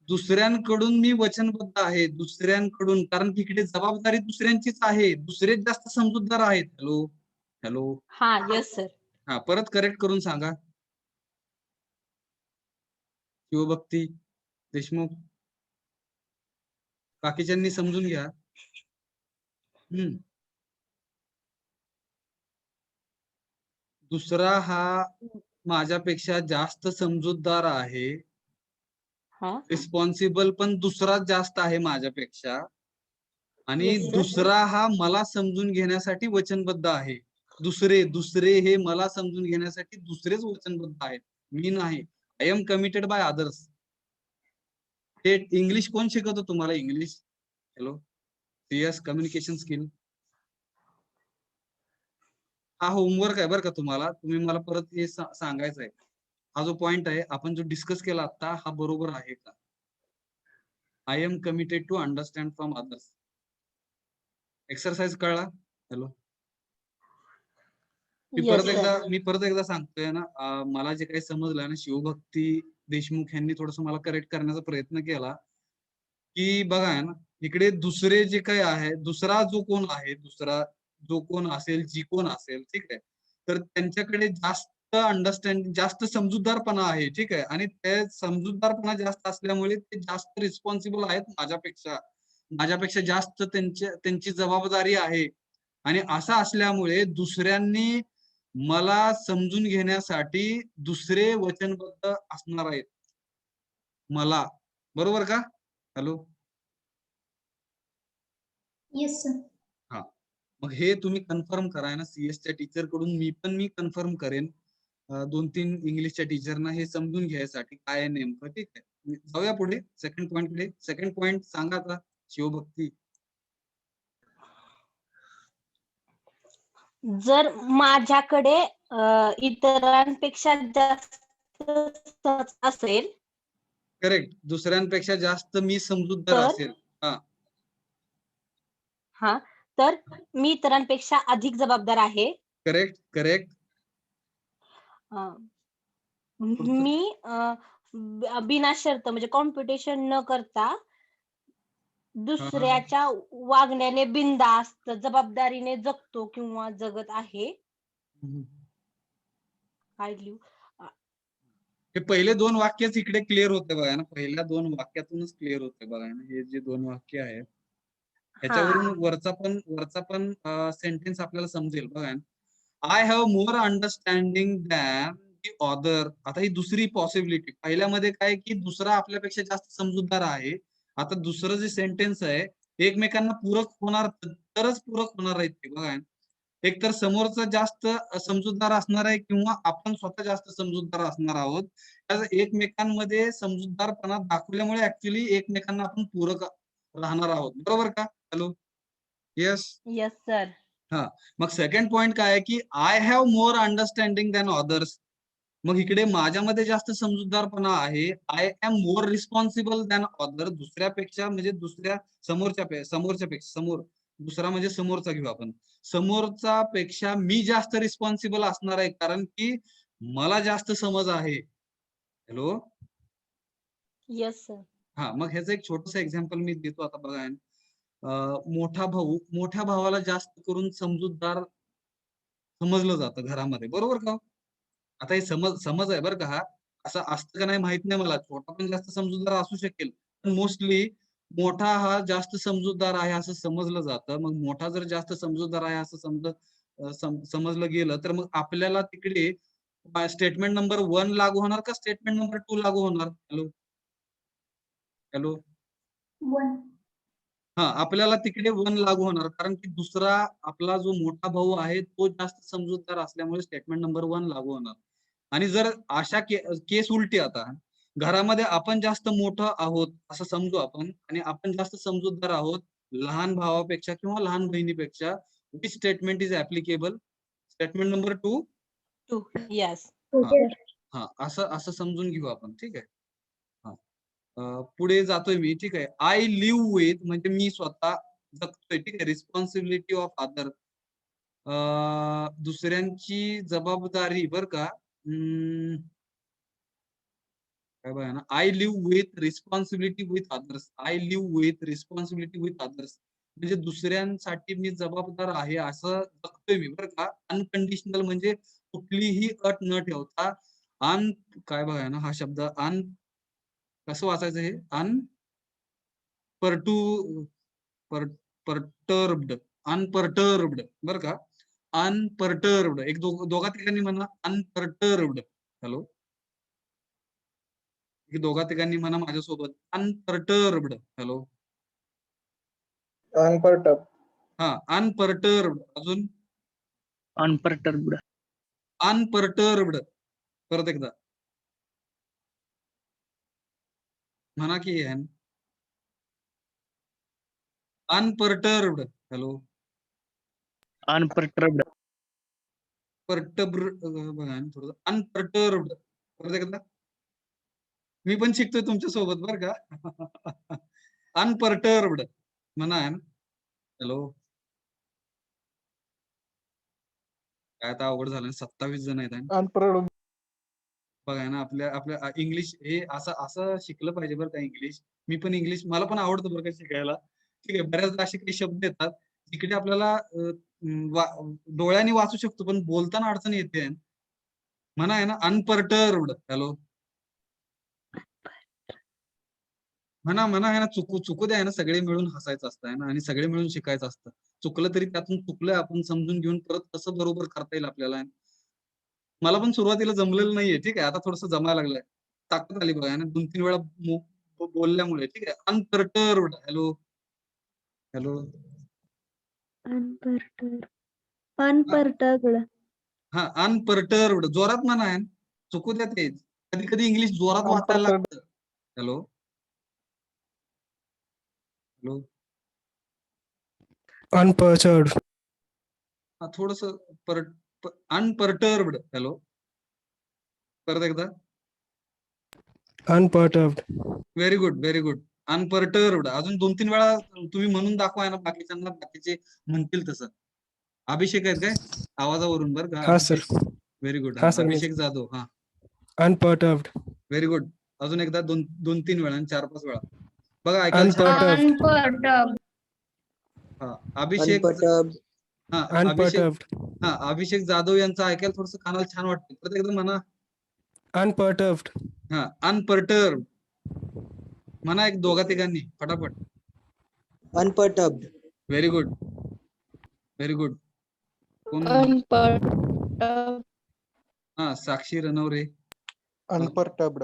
दुसऱ्यांकडून मी वचनबद्ध आहे, दुसऱ्यांकडून, कारण की इकडे जबाबदारी दुसऱ्यांचीच आहे, दुसरे जास्त समजूतदार आहेत. Hello hello. हा येस सर. हा, परत करेक्ट करून सांगा. शिवभक्ती देशमुख, बाकीच्यांनी समजून घ्या. दुसरा हा माझ्यापेक्षा जास्त समजूतदार आहे, रिस्पॉन्सिबल पण दुसरा जास्त आहे माझ्यापेक्षा, आणि Yes, sir. दुसरा हा मला समजून घेण्यासाठी वचनबद्ध आहे. दुसरे हे मला समजून घेण्यासाठी दुसरेच वचनबद्ध आहेत, मी नाही. I am committed by others. हे इंग्लिश कोण शिकवतो तुम्हाला? English. Hello. CS communication skill. हा होमवर्क आहे बरं का तुम्हाला, तुम्ही मला परत हे सांगायचं आहे, हा जो पॉइंट आहे आपण जो डिस्कस केला आता, हा बरोबर आहे का? I am committed to understand from others. Exercise कळला? हॅलो. मी परत एकदा सांगतोय ना, मला जे काही समजलं ना, शिवभक्ती देशमुख यांनी थोडस मला करेक्ट करण्याचा प्रयत्न केला, की बघा ना, इकडे दुसरे जे काही आहे, दुसरा जो कोण आहे, दुसरा जो कोण असेल, जी कोण असेल, ठीक आहे, तर त्यांच्याकडे जास्त अंडरस्टँडिंग, जास्त समजूतदारपणा आहे, ठीक आहे, आणि ते समजूतदारपणा जास्त असल्यामुळे ते जास्त रिस्पॉन्सिबल आहेत माझ्यापेक्षा जास्त त्यांची जबाबदारी आहे. आणि असं असल्यामुळे दुसऱ्यांनी मला समजून घेण्यासाठी दुसरे वचनबद्ध असणार आहेत मला, बरोबर का? हॅलो. Yes sir. हा, मग हे तुम्ही कन्फर्म करा ना सीएसच्या टीचर कडून, मी कन्फर्म करेन 2-3 इंग्लिशच्या टीचरना हे समजून घ्यायसाठी काय आहे नेमकं, ठीक आहे. जाऊया पुढे सेकंड पॉइंट कडे. सेकंड पॉइंट सांगा आता शिवभक्ती. जर माझ्याकडे इतरांपेक्षा जास्त असेल, करेक्ट, दुसऱ्यांपेक्षा जास्त मी समजूतदार असेल, हा, तर मी इतरांपेक्षा अधिक जबाबदार आहे. करेक्ट. मी बिना शर्त म्हणजे कॉम्पिटिशन न करता दुसऱ्याच्या वागण्याने बिनधास्त जबाबदारीने जगतो किंवा जगत आहे. हे पहिले 2 वाक्यच इकडे क्लिअर होते बघा ना, पहिल्या 2 वाक्यातूनच क्लिअर होते बघा ना, हे जे 2 वाक्य आहेत ह्याच्यावरून वरचा पण सेंटेन्स आपल्याला समजेल बघा. I have more understanding than the other. आता ही दुसरी पॉसिबिलिटी, पहिल्यामध्ये काय की दुसरा आपल्यापेक्षा जास्त समजूतदार आहे, आता दुसरं जे सेंटेन्स आहे एकमेकांना पूरक होणार, तरच पूरक होणार आहेत ते बघा. एकतर समोरचा जास्त समजूतदार असणार आहे किंवा आपण स्वतः जास्त समजूतदार असणार आहोत. त्या एकमेकांमध्ये समजूतदारपणा दाखवल्यामुळे ऍक्च्युली एकमेकांना आपण पूरक राहणार आहोत. बरोबर का? Hello, yes. Yes sir. मग सेकंड पॉइंट काय आहे की I have more understanding than others. मग इकडे माझ्यामध्ये जास्त समजूतदारपणा आहे. I am more responsible than other. दुसऱ्यापेक्षा म्हणजे समोर दुसरा म्हणजे समोरचा घेऊ आपण. समोरचा पेक्षा मी जास्त रिस्पॉन्सिबल असणार आहे कारण की मला जास्त समज आहे. Hello, yes sir. मग ह्याचं एक छोटस एक्झाम्पल मी देतो. आता बघा, मोठा भाऊ मोठ्या भावाला जास्त करून समजूतदार समजलं जातं घरामध्ये. बरोबर का? आता हे समज आहे बरं का. हा असं असतं का नाही माहित नाही मला. छोटा पण जास्त समजूतदार असू शकेल, पण मोस्टली मोठा हा जास्त समजूतदार आहे असं समजलं जातं. मग मोठा जर जास्त समजूतदार आहे असं समजलं गेलं तर मग आपल्याला तिकडे स्टेटमेंट नंबर 1 लागू होणार का स्टेटमेंट नंबर 2 लागू होणार? हॅलो हॅलो, आपल्याला तिकडे 1 लागू होणार कारण की दुसरा आपला जो मोठा भाऊ आहे तो जास्त समजूतदार असल्यामुळे स्टेटमेंट नंबर 1 लागू होणार. आणि जर अशा केस उलटी, आता घरामध्ये आपण जास्त मोठं आहोत असं समजू आपण आणि आपण जास्त समजूतदार आहोत लहान भावापेक्षा किंवा लहान बहिणीपेक्षा, which statement is applicable? Statement number 2. 2. Yes. असं समजून घेऊ आपण. ठीक आहे. पुढे जातोय मी. ठीक आहे. आय लिव्ह विथ म्हणजे मी स्वतः जगतोय. ठीक आहे. रिस्पॉन्सिबिलिटी ऑफ अदर, दुसऱ्यांची जबाबदारी बर का. काय बघा ना, I live with responsibility with others. I live with responsibility with others म्हणजे दुसऱ्यांसाठी मी जबाबदार आहे असं जगतोय मी बरं का. अनकंडिशनल म्हणजे कुठलीही अट न ठेवता. काय बघा ना हा शब्द कसं वाचायचं हे? अनपर्टर्ब्ड बरं का. अनपर्टर्ब्ड. एक दोघा ठिकाणी म्हणा अनपर्टर्ब्ड. हॅलो, दोघा ठिकाणी म्हणा माझ्यासोबत अनपर्टर्ब्ड. Hello, unperturbed. अनपर्टर्ब्ड. अजून अनपर्टर्ब्ड. अनपर्टर्ब्ड. परत एकदा म्हणा की अनपर्टर्ब्ड. Hello, unperturbed. बघा थोडं अनपर्टर्ब्ड. परत एकदा. मी पण शिकतोय तुमच्या सोबत बरं का. अनपर्टर्ब्ड म्हणा. हॅलो, काय आता अवघड झालं. 27 जण आहेत. अनपर्टर्ब्ड. बघा ना, आपल्या इंग्लिश हे असं शिकलं पाहिजे बरं का. इंग्लिश मी पण इंग्लिश मला पण आवडतं बरं का शिकायला. ठीक आहे. बऱ्याचदा असे काही शब्द येतात तिकडे आपल्याला डोळ्यांनी वाचू शकतो पण बोलताना अडचण येते. म्हणा ना अनपर्टर्ब्ड. हॅलो, म्हणा आहे ना चुकू द्या ना. सगळे मिळून हसायचं असतं आहे ना आणि सगळे मिळून शिकायचं असतं. चुकलं तरी त्यातून चुकलं आपण समजून घेऊन परत कसं बरोबर करता येईल आपल्याला. मला पण सुरुवातीला जमलेलं नाहीये. ठीक आहे. आता थोडस जमायला लागलंय. ताकद आली बघा. 2-3 वेळा बोलल्यामुळे. ठीक आहे. Unperturbed. Hello hello, unperturbed. Unperturbed. जोरात म्हणा. चुकू द्या ते. कधी कधी इंग्लिश जोरात वाचायला लागतं. Hello hello, unperturbed. थोडस अनपर्टर्ब्ड. हॅलो, परत एकदा. Unperturbed. Very good, very good. Unperturbed. अजून 2-3 वेळा तुम्ही म्हणून दाखवा ना बाकीच्यांना, बाकीचे म्हणतील तसं. अभिषेक आहेत काय आवाजावरून बरं का? हा सर. Very good. हा सर, अभिषेक जाधव. अनपर्टर्ब्ड. Very good. अजून एकदा 2-3 वेळा आणि 4-5 वेळा बघा. ऐकायला अनपर्टर्ब्ड. अभिषेक. अनपर्टर्ब्ड. अभिषेक जाधव यांचं ऐकायला थोडस कानाला छान वाटतं. परत एकदा म्हणा. अनपर्टर्ब्ड. अनपर्टर्ब्ड म्हणा एक दोघा तिघांनी फटाफट. Unperturbed. Very good, very good. कोण? साक्षी रणवरे. अनपर्टर्ब्ड.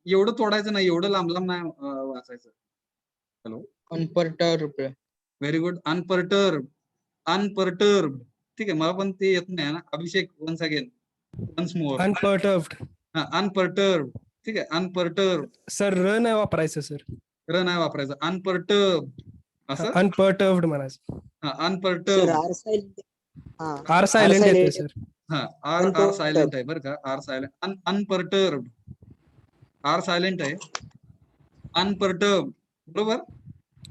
एवढं तोडायचं नाही, एवढं लांब लांब नाही वाचायचं. Hello, unperturbed. Very good. Unperturb. Unperturb. ठीक आहे, मला पण ते येत नाही ना. Abhishek once again, once more. Unperturbed. Unperturb. ठीक आहे, अनपर्टर्ब. सर र नाही वापरायचं सर. र नाही वापरायचं. अनपर्टर्ब असं. Unperturbed म्हणायचं. Sir unperturb. R silent. हा आर सायलेंट येते सर. R Unperturbed. सायलेंट आहे बरं का. R silent. Unperturb. R silent आहे. अनपर्टर्ब. बरोबर.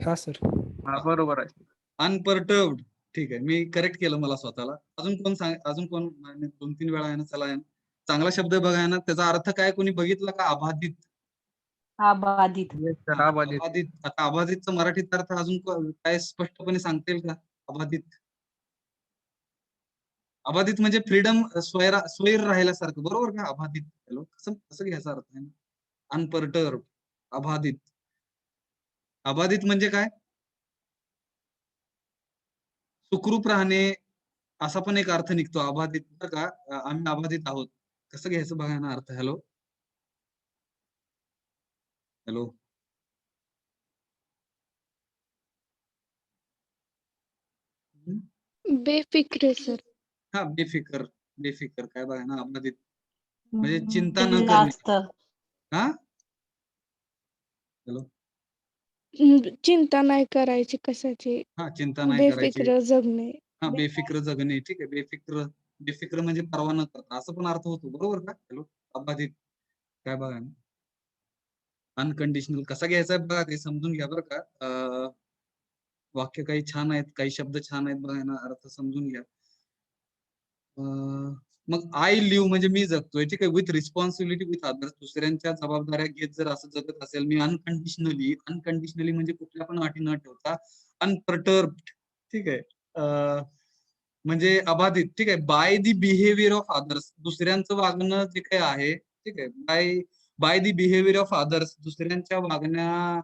हा सर. हा बरोबर आहे. अनपर्टर्ब्ड. ठीक आहे, मी करेक्ट केलं मला स्वतःला. अजून कोण अजून कोण 2-3 वेळा आहे ना. चला आहे ना, चांगला शब्द बघा आहे ना. त्याचा अर्थ काय कोणी बघितला का? अबाधित. अबाधित. Yes, sir, हा, आबाधित. अबाधित. आता अबाधितचा मराठीत अर्थ अजून काय स्पष्टपणे सांगता येईल का? अबाधित. अबाधित म्हणजे फ्रीडम, स्वैर राहिल्यासारखं, बरोबर का? अबाधित. हॅलो, कसं घ्यायचा अर्थ आहे? अनपर्टर्ब. अबाधित. अबाधित म्हणजे काय? सुखरूप राहणे असा पण एक अर्थ निघतो अबाधित, बरं का. आम्ही अबाधित आहोत, कसं घ्यायचं बघा ना अर्थ. Hello hello. बेफिक्र सर. हा, बेफिकर. बेफिकर काय बघा ना, अबाधित म्हणजे चिंता न करणे. बिनधास्त. हा. हॅलो. चिंता नाही करायची कशाची. हा, चिंता नाही करायची. बेफिक्र जगणे. हा, बेफिक्र जगणे. ठीक आहे, बेफिक्र. बेफिक्र म्हणजे परवा न करता असं पण अर्थ होतो, बरोबर का? हॅलो. अबाधित काय बघा ना. अनकंडिशनल कसा घ्यायचा बघा, ते समजून घ्या बरं का. वाक्य काही छान आहेत, काही शब्द छान आहेत बघा ना, अर्थ समजून घ्या. मग आय लिव्ह म्हणजे मी जगतोय. ठीक आहे, विथ रिस्पॉन्सिबिलिटी विथ अदर्स. दुसऱ्यांच्या जबाबदाऱ्या घेत जर असं जगत असेल मी अनकंडिशनली. अनकंडिशनली म्हणजे कुठल्या पण अटी न ठेवता. अनपर्टर्ब्ड. ठीक आहे, म्हणजे अबाधित. ठीक आहे, by the behaviour of others. दुसऱ्यांचं वागणं जे काही आहे, ठीक आहे, by the behaviour of others. दुसऱ्यांच्या वागण्या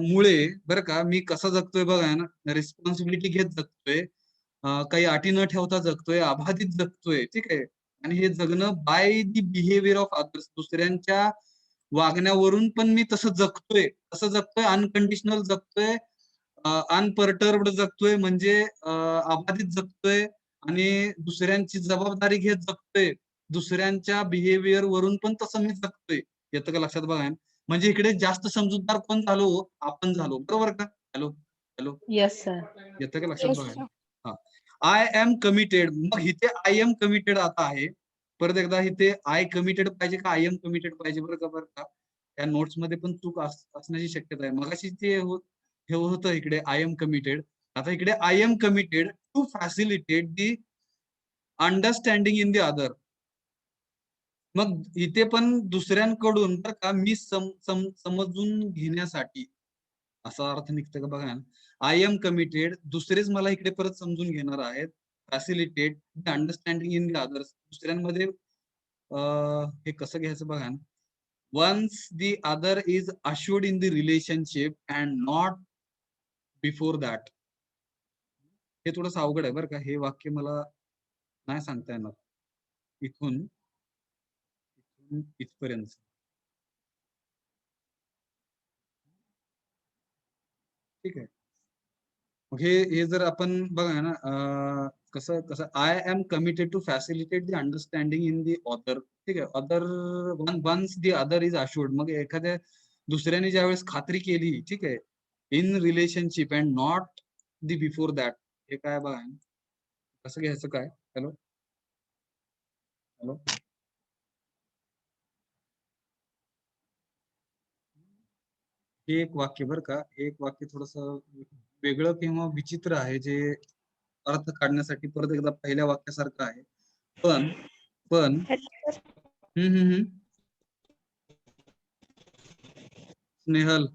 मुळे बरं का, मी कसं जगतोय बघा ना. रिस्पॉन्सिबिलिटी घेत जगतोय, काही अटी न ठेवता जगतोय, अबाधित जगतोय. ठीक आहे, आणि हे जगणं by the behaviour of others. दुसऱ्यांच्या वागण्यावरून पण मी तसं जगतोय. अनकंडिशनल जगतोय, अनपर्टर्ब्ड जगतोय, म्हणजे अबाधित जगतोय आणि दुसऱ्यांची जबाबदारी घेत जगतोय. दुसऱ्यांच्या बिहेवियर वरून पण तसं मी जगतोय. येतं का लक्षात बघा. म्हणजे इकडे जास्त समजूतदार कोण झालो? आपण झालो, बरोबर का? Hello hello. Yes sir. येतं का लक्षात Yes, बघा. sir. हा, आय एम कमिटेड. मग इथे आय एम कमिटेड आता आहे. परत एकदा इथे आय कमिटेड पाहिजे का आय एम कमिटेड पाहिजे? बरं का. त्या नोट्स मध्ये पण चूक असण्याची शक्यता आहे. मगाशी ते हे होतं इकडे आय एम कमिटेड. आता इकडे I am committed to facilitate the understanding in the other. मग इथे पण दुसऱ्यांकडून बरं का मी समजून घेण्यासाठी असा अर्थ निघतं का बघा. आय एम कमिटेड, दुसरेच मला इकडे परत समजून घेणार आहेत. Facilitate the understanding in the others. दुसऱ्यांमध्ये हे कसं घ्यायचं बघा. Once the other is assured in the relationship and not before that. हे थोडंसं अवघड आहे बरं का. हे वाक्य मला नाही सांगता येणार इथून इथपर्यंत. ठीक आहे, मग हे जर आपण बघा ना, कसं I am committed to facilitate the understanding in the other. ठीक आहे, other once the other is assured. मग एखाद्या दुसऱ्याने ज्यावेळेस खात्री केली, ठीक आहे, in relationship and not the before that. हे काय बघा, कसं घ्यायचं काय? Hello hello. हे एक वाक्य बरं का. हे एक वाक्य थोडस वेगळं किंवा विचित्र आहे, जे अर्थ काढण्यासाठी परत एकदा पहिल्या वाक्यासारखं आहे. पण स्नेहल.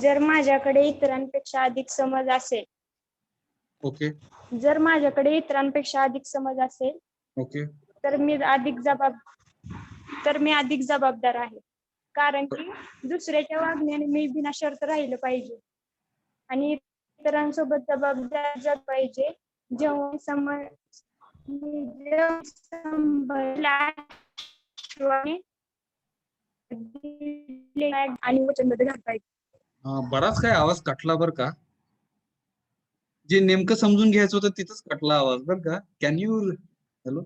जर माझ्याकडे इतरांपेक्षा अधिक समज असेल. ओके जर माझ्याकडे इतरांपेक्षा अधिक समज असेल ओके. तर मी अधिक जबाबदार आहे. कारण की दुसऱ्याच्या वागण्याने मी बिनशर्त राहिलं पाहिजे आणि इतरांसोबत जबाबदार जग पाहिजे. जेव्हा आणि वचनबद्ध झालं पाहिजे. बराच काय आवाज कटला बर का. जे नेमकं समजून घ्यायचं होतं तिथंच कटला आवाज बर का. कॅन यू हॅलो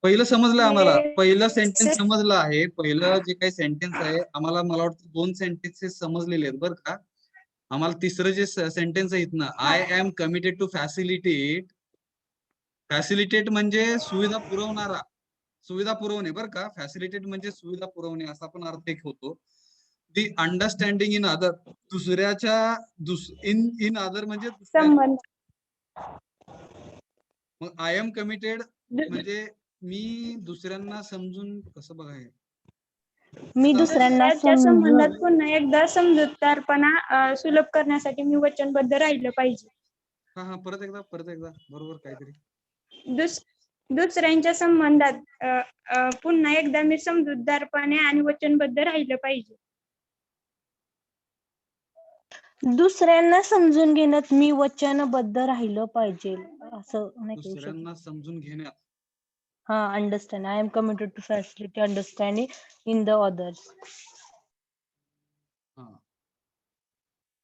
पहिलं समजलं आम्हाला. पहिलं सेंटेन्स Yes, समजलं आहे. पहिलं जे काही सेंटेन्स आहे आम्हाला मला वाटतं 2 सेंटेन्सेस समजलेले आहेत बरं का. आम्हाला तिसरं जे सेंटेन्स आहे ना, I am committed to facilitate. Facilitate म्हणजे सुविधा पुरवणारा, सुविधा पुरवणे बरं का. फॅसिलिटेट म्हणजे सुविधा पुरवणे असा पण अर्थ एक होतो. दी अंडरस्टँडिंग इन अदर, दुसऱ्याच्या इन अदर म्हणजे संबंध. मग आय एम कमिटेड म्हणजे मी दुसऱ्यांना समजून कसं बघाय. मी दुसऱ्यांना दुसऱ्याच्या संबंधात समजून पुन्हा एकदा समजूतदारपणा सुलभ करण्यासाठी मी वचनबद्ध राहिलं पाहिजे. हा परत एकदा बरोबर काहीतरी. दुसऱ्यांच्या संबंधात पुन्हा एकदा मी समजूतदारपणे आणि वचनबद्ध राहिलं पाहिजे. दुसऱ्यांना समजून घेण्यात मी वचनबद्ध राहिलं पाहिजे असं नाही करू शकत. दुसऱ्यांना समजून घेण्यात. हा understand. I am committed to facility understanding in the others.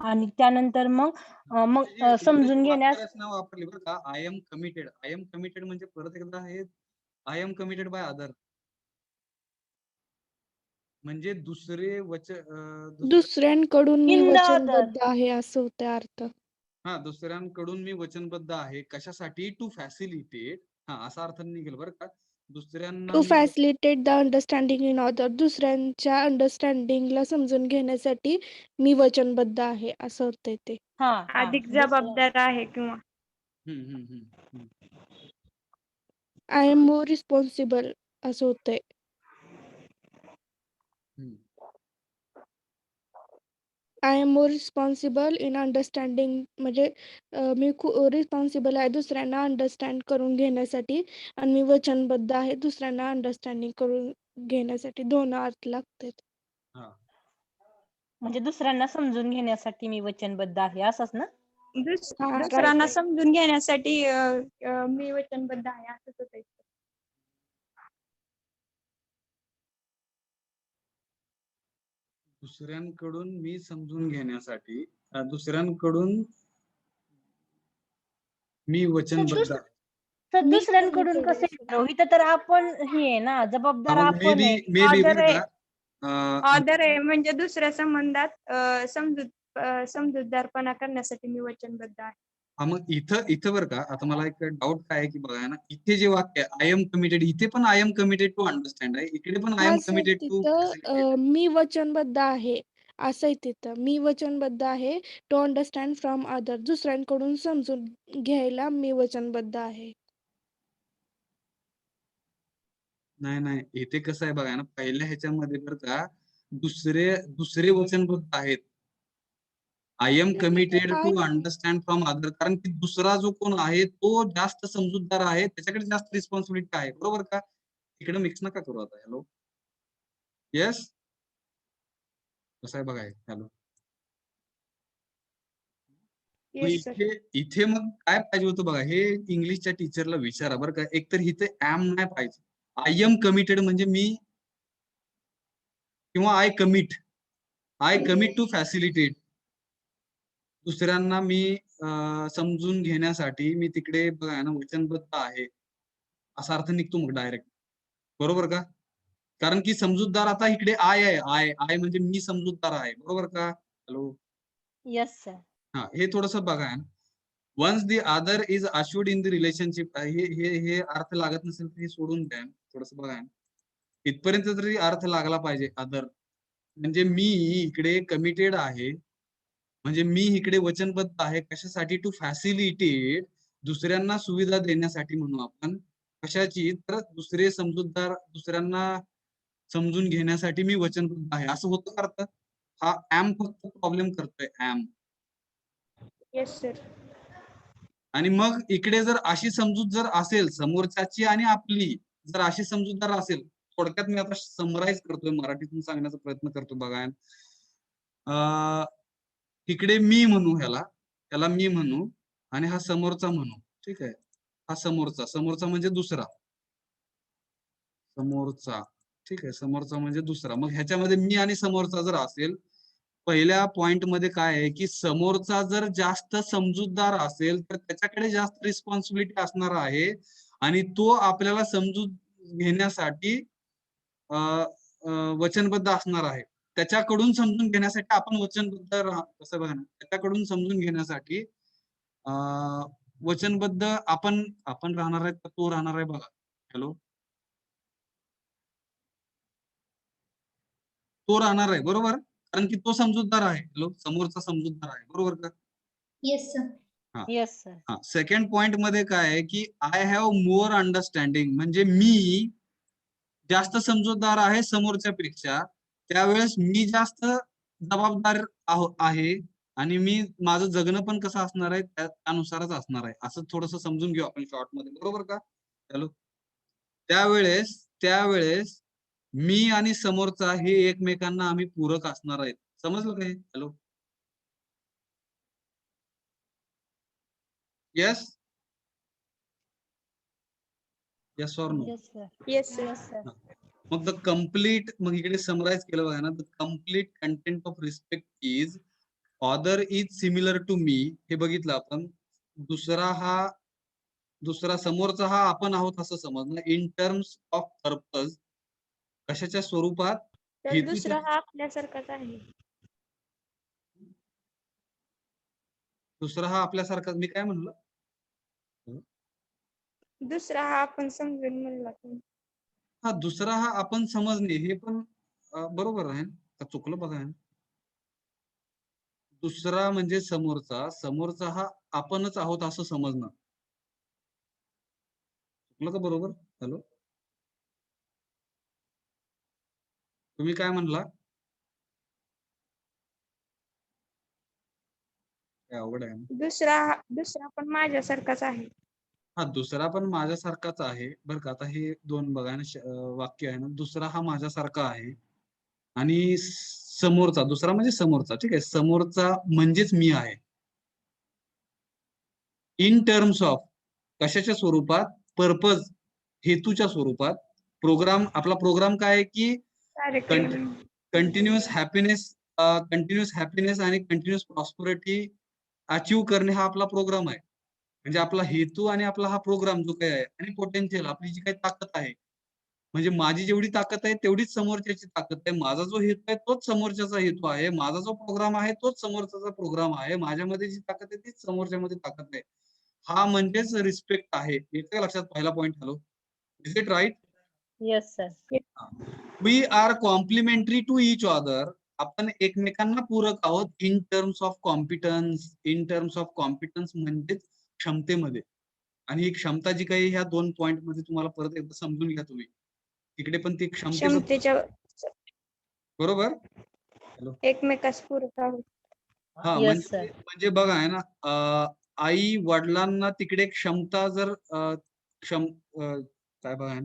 आणि त्यानंतर मग समजून घेण्यास वापरली बरं का. I am committed. I am committed म्हणजे परत एकदा हे I am committed by other म्हणजे दुसऱ्यांकडून मी इन द अदर. वचनबद्ध आहे असं होतं अर्थ. हा दुसऱ्यांकडून मी वचनबद्ध आहे कशासाठी. To facilitate. हा असा अर्थ निघेल बरं का. दुसऱ्यांना to me facilitate the understanding in other, दुसऱ्यांच्या अंडरस्टँडिंगला समजून घेण्यासाठी मी वचनबद्ध आहे असं होतंय ते. हा अधिक जबाबदार आहे किंवा आय एम मोर रिस्पॉन्सिबल असं होतंय. I am more responsible in understanding म्हणजे मी रिस्पॉन्सिबल आहे दुसऱ्यांना अंडरस्टँड करून घेण्यासाठी आणि मी वचनबद्ध आहे दुसऱ्यांना अंडरस्टँडिंग करून घेण्यासाठी. दोन अर्थ लागतात. म्हणजे दुसऱ्यांना समजून घेण्यासाठी मी वचनबद्ध आहे असंच ना. दुसऱ्यांना समजून घेण्यासाठी मी वचनबद्ध आहे असंच होतंय. दुसऱ्यांकडून मी समजून घेण्यासाठी दुसऱ्यांकडून मी वचनबद्ध आहे. तर दुसऱ्यांकडून कसे इथं तर आपण हे आहे ना जबाबदार आपण आहे. ऑदर आहे म्हणजे दुसऱ्या संबंधात समजूतदारपणा करण्यासाठी मी वचनबद्ध आहे. मग इथं बरं का. आता मला एक डाऊट काय आहे की बघा ना, इथे जे वाक्य आय एम कमिटेड, इथे पण I am committed to understand आहे, इकडे पण आय एम कमिटेड टू तिथं मी वचनबद्ध आहे असं आहे. तिथं मी वचनबद्ध आहे टू अंडरस्टँड फ्रॉम अदर, दुसऱ्यांकडून समजून घ्यायला मी वचनबद्ध आहे. नाही इथे कसं आहे बघा ना, पहिल्या ह्याच्यामध्ये बरं का दुसरे वचनबद्ध आहेत. I am committed to understand from other, कारण की दुसरा जो कोण आहे तो जास्त समजूतदार आहे, त्याच्याकडे जास्त रिस्पॉन्सिबिलिटी आहे. बरोबर का. इकडे मिक्स नका करू आता. हॅलो येस कसं आहे बघा. हॅलो इथे मग काय पाहिजे होतं बघा. हे इंग्लिशच्या टीचरला विचारा बरं का. एकतर इथे ऍम नाही पाहिजे. आय एम कमिटेड म्हणजे मी किंवा आय कमिट टू फॅसिलिटेट. दुसऱ्यांना मी समजून घेण्यासाठी मी तिकडे बघा ना वचनबद्ध आहे असा अर्थ निघतो मग डायरेक्ट. बरोबर का. कारण की समजूतदार आता इकडे आय आहे. आय म्हणजे मी समजूतदार आहे. बरोबर का. Hello yes sir. हा हे थोडस बघा. Once the other is assured in the relationship. हे अर्थ लागत नसेल तर हे सोडून द्या. थोडस बघा इथपर्यंत तरी अर्थ लागला पाहिजे. अदर म्हणजे मी इकडे कमिटेड आहे, म्हणजे मी इकडे वचनबद्ध आहे कशासाठी. टू फॅसिलिटेट, दुसऱ्यांना सुविधा देण्यासाठी म्हणू आपण. कशाची तर दुसरे समजूतदार, दुसऱ्यांना समजून घेण्यासाठी मी वचनबद्ध आहे असं होतं का अर्थ. हा ऍम फक्त प्रॉब्लेम करतोय. Am yes sir. आणि मग इकडे जर अशी समजूत जर असेल समोरच्याची आणि आपली, जर अशी समजूतदार असेल, थोडक्यात मी आता समराईज करतोय, मराठीतून सांगण्याचा प्रयत्न करतो बघा. इकडे मी म्हणू, ह्याला मी म्हणू आणि हा समोरचा म्हणू. ठीक आहे. हा समोरचा म्हणजे दुसरा समोरचा. ठीक आहे, समोरचा म्हणजे दुसरा. मग ह्याच्यामध्ये मी आणि समोरचा जर असेल, पहिल्या पॉइंट मध्ये काय आहे की समोरचा जर जास्त समजूतदार असेल तर त्याच्याकडे जास्त रिस्पॉन्सिबिलिटी असणार आहे आणि तो आपल्याला समजून घेण्यासाठी वचनबद्ध असणार आहे. त्याच्याकडून समजून घेण्यासाठी आपण वचनबद्ध कसं बघा ना, त्याच्याकडून समजून घेण्यासाठी वचनबद्ध आपण आपण राहणार आहे, तर तो राहणार आहे बघा. हॅलो, तो राहणार आहे बरोबर, कारण की तो समजूतदार आहे. हॅलो, समोरचा समजूतदार आहे बरोबर का? Yes sir. Yes sir. हा, सेकंड पॉइंट मध्ये काय आहे की आय हॅव मोर अंडरस्टँडिंग, म्हणजे मी जास्त समजूतदार आहे समोरच्या पेक्षा, त्यावेळेस मी जास्त जबाबदार आहे आणि मी माझं जगणं पण कसं असणार आहे त्यानुसारच असणार आहे, असं थोडस समजून घेऊ आपण शॉर्ट मध्ये बरोबर का? हॅलो, त्यावेळेस त्यावेळेस मी आणि समोरचा हे एकमेकांना आम्ही पूरक असणार आहेत. समजलं काय? Hello, yes yes or no? Yes sir. Yes sir. Yes sir. मग द कम्प्लीट, मग इकडे समराइज केलं बघा ना, the complete content of respect is other is similar to me, हे बघितलं आपण. दुसरा समोरचा हा आपण आहोत असं समजणं. इन टर्म्स ऑफ पर्पज, कशाच्या स्वरूपात? तर हेतूच्या. दुसरा हा आपल्यासारखाच आहे. दुसरा हा आपल्यासारखा, मी काय म्हणलं? दुसरा हा आपण समजून म्हणला तुम्ही. हा, दुसरा हा आपण समजणे, हे पण बरोबर आहे का? चुकलं बघा. दुसरा म्हणजे समोरचा, समोरचा हा आपणच आहोत असं समजणं. चुकलं का बरोबर? हॅलो, तुम्ही काय म्हणला? काय अवघड आहे ना? दुसरा पण माझ्यासारखाच आहे. हा, दुसरा पण माझ्यासारखाच आहे बरं का. आता हे दोन बघा ना, वाक्य आहे ना, दुसरा हा माझ्यासारखा आहे आणि समोरचा, दुसरा म्हणजे समोरचा, ठीक आहे, समोरचा म्हणजेच मी आहे. इन टर्म्स ऑफ, कशाच्या स्वरूपात? पर्पज, हेतूच्या स्वरूपात. प्रोग्राम, आपला प्रोग्राम काय आहे की कार्यक्रम. कंटिन्युअस हॅपीनेस आणि कंटिन्युअस प्रॉस्पेरिटी अचीव करणे हा आपला प्रोग्राम आहे. म्हणजे आपला हेतू आणि आपला हा प्रोग्राम जो काही आहे, आणि पोटेन्शियल, आपली जी काही ताकद आहे, म्हणजे माझी जेवढी ताकद आहे तेवढीच समोरच्याची ताकद आहे. माझा जो हेतू आहे तोच समोरच्याचा हेतू आहे. माझा जो प्रोग्राम आहे तोच समोरच्याचा प्रोग्राम आहे. माझ्यामध्ये जी ताकद आहे तीच समोरच्यामध्ये ताकद आहे. हा म्हणजेच रिस्पेक्ट आहे. येतं का लक्षात? पहिला point. Hello, is it right? Yes sir. We are complementary to each other, आपण एकमेकांना पूरक आहोत. In terms of competence, in terms of competence म्हणजेच क्षमतेमध्ये. आणि ही क्षमता जी काही ह्या दोन पॉइंट मध्ये तुम्हाला परत एकदा समजून घ्या तुम्ही, तिकडे पण ती क्षमतेच्या बरोबर. हॅलो, एकमेकास पूरक आहोत. हा, येस सर. म्हणजे बघा आहे ना, आई वडिलांना तिकडे क्षमता जर काय बघा,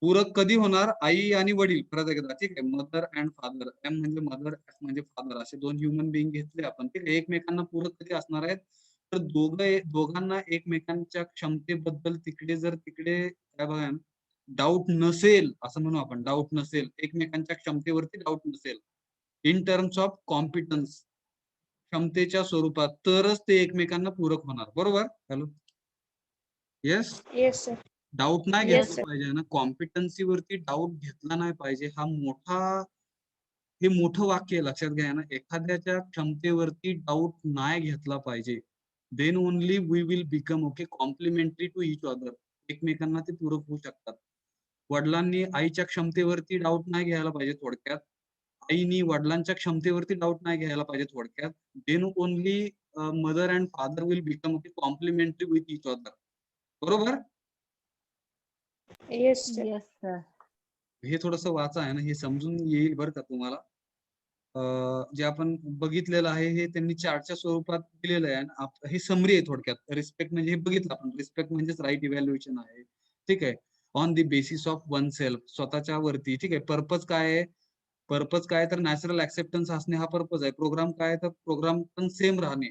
पूरक कधी होणार? आई आणि वडील, परत एकदा, ठीक आहे, मदर अँड फादर. एम म्हणजे मदर, एफ म्हणजे फादर, असे दोन ह्युमन बिईंग घेतले आपण, ठीक आहे. एकमेकांना पूरक कधी असणार आहेत? तर दोघांना एकमेकांच्या क्षमतेबद्दल तिकडे काय बघा, डाऊट नसेल, असं म्हणू आपण, डाऊट नसेल, एकमेकांच्या क्षमतेवरती डाऊट नसेल, इन टर्म्स ऑफ कॉम्पिटन्स, क्षमतेच्या स्वरूपात, तरच ते एकमेकांना पूरक होणार. बरोबर. Hello, yes. Yes sir. Doubt नाही Yes, घेतला पाहिजे ना, कॉम्पिटन्सी वरती डाऊट घेतला नाही पाहिजे. हे मोठं वाक्य आहे, लक्षात घ्या ना. एखाद्याच्या क्षमतेवरती डाऊट नाही घेतला पाहिजे. Then only we will become complementary to each other, एकमेकांना ते पूरक होऊ शकतात. वडिलांनी आईच्या क्षमतेवरती डाऊट नाही घ्यायला पाहिजे थोडक्यात, आईनी वडिलांच्या क्षमतेवरती डाऊट नाही घ्यायला पाहिजे थोडक्यात. Then only mother and father will become complementary with each other. बरोबर. Yes sir. Yes sir. हे थोडस वाचा आहे ना, हे समजून येईल बरं का तुम्हाला. जे आपण बघितलेलं आहे हे त्यांनी चार्टच्या स्वरूपात दिलेलं आहे. हे समरी आहे थोडक्यात. रिस्पेक्ट म्हणजे हे बघितलं आपण, रिस्पेक्ट म्हणजेच राईट इव्हॅल्युएशन आहे, ठीक आहे, on the basis of one self, स्वतःच्या वरती, ठीक आहे. पर्पज काय आहे? पर्पज काय तर नॅचरल ऍक्सेप्टन्स असणे हा पर्पज आहे. प्रोग्राम काय तर प्रोग्राम पण सेम राहणे,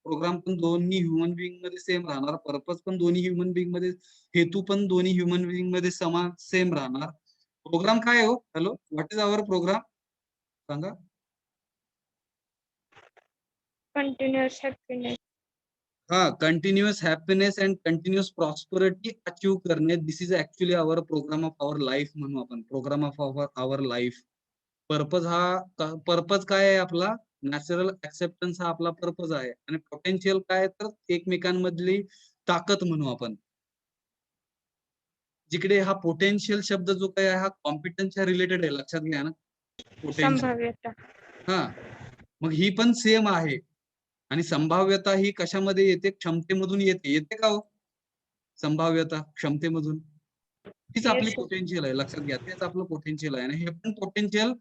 प्रोग्राम पण दोन्ही ह्युमन बिईंग मध्ये सेम राहणार, पर्पज पण दोन्ही ह्युमन बिईंग मध्ये, हेतू पण दोन्ही ह्युमन बिईंग मध्ये समान सेम राहणार. प्रोग्राम काय आहे हो? Hello, what is our programme? सांगा. Continuous happiness. हा, continuous happiness and continuous prosperity achieve करणे. This is actually our programme of our life म्हणू आपण. Programme of our life. Purpose काय आहे आपला? नॅचरल ऍक्सेप्टन्स हा आपला पर्पज आहे. आणि पोटेन्शियल काय तर एकमेकांमधली ताकद म्हणू आपण. जिकडे हा पोटेन्शियल शब्द जो काय आहे हा कॉम्पिटन्सच्या रिलेटेड आहे, लक्षात घ्या ना. पोटेन्शियल. संभाव्यता. हा, मग ही पण सेम आहे. आणि संभाव्यता ही कशामध्ये येते? क्षमतेमधून येते. येते का हो? संभाव्यता क्षमतेमधून. हीच आपली Yes, sir. पोटेन्शियल आहे, लक्षात घ्या. तेच आपलं पोटेन्शियल आहे. आणि हे पण पोटेन्शियल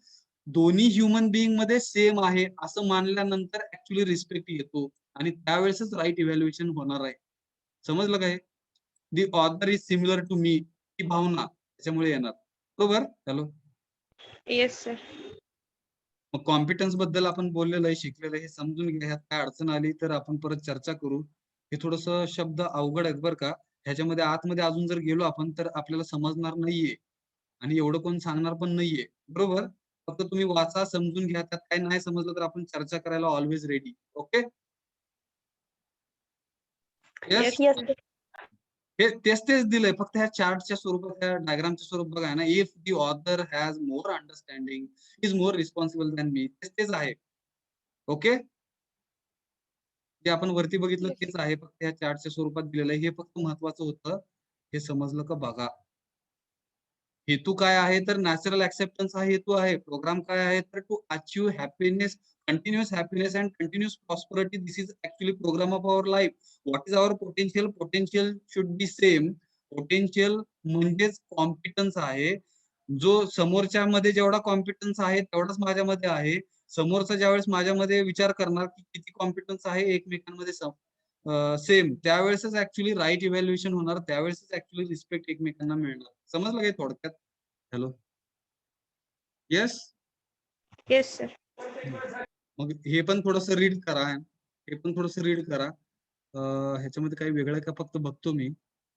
दोन्ही ह्युमन बिईंग मध्ये सेम आहे असं मानल्यानंतर ऍक्च्युली रिस्पेक्ट येतो. आणि त्यावेळेसच राईट इव्हॅल्युएशन होणार आहे. समजलं काय? The author is similar to me, ही भावना त्याच्यामुळे येणार. बरोबर? हॅलो. Yes sir. मग कॉम्पिटन्स बद्दल आपण बोललेलं आहे, शिकलेलं आहे, हे समजून घ्या. ह्यात काय अडचण आली तर आपण परत चर्चा करू. हे थोडस शब्द अवघड आहेत बरं का. ह्याच्यामध्ये आतमध्ये अजून जर गेलो आपण तर आपल्याला समजणार नाहीये. आणि एवढं कोण सांगणार पण नाहीये. बरोबर? फक्त तुम्ही वाचा, समजून घ्या. त्यात काही नाही समजलं तर आपण चर्चा करायला ऑलवेज रेडी. ओके? येस. हे तेच दिलंय, फक्त ह्या चार्टच्या स्वरूपात, ह्या डायग्रामच्या स्वरूपात बघा ना. If the author has more understanding, is more responsible than me. तेच आहे. ओके? जे आपण वरती बघितलं तेच आहे, फक्त ह्या चार्टच्या स्वरूपात दिलेलं आहे. हे फक्त महत्वाचं होतं. हे समजलं का बघा. हेतू काय आहे तर नॅचरल ऍक्सेप्टन्स हा हेतू आहे. प्रोग्राम काय आहे तर to achieve happiness, continuous happiness and continuous prosperity. This is actually programme of our life. What is our potential? Potential should be same. Potential म्हणजेच कॉम्पिटन्स आहे. जो समोरच्या मध्ये जेवढा कॉम्पिटन्स आहे तेवढाच माझ्यामध्ये आहे. समोरचा ज्यावेळेस माझ्यामध्ये विचार करणार की किती कॉम्पिटन्स आहे एकमेकांमध्ये सेम, त्यावेळेसच ऍक्च्युली राईट इव्हॅल्युएशन होणार. त्यावेळेसच ऍक्च्युली रिस्पेक्ट एकमेकांना मिळणार. समजलं काय थोडक्यात? हॅलो. येस. Yes sir. मग हे पण थोडस रीड करा. हे पण थोडस रीड करा. ह्याच्यामध्ये काही वेगळं का फक्त बघतो मी.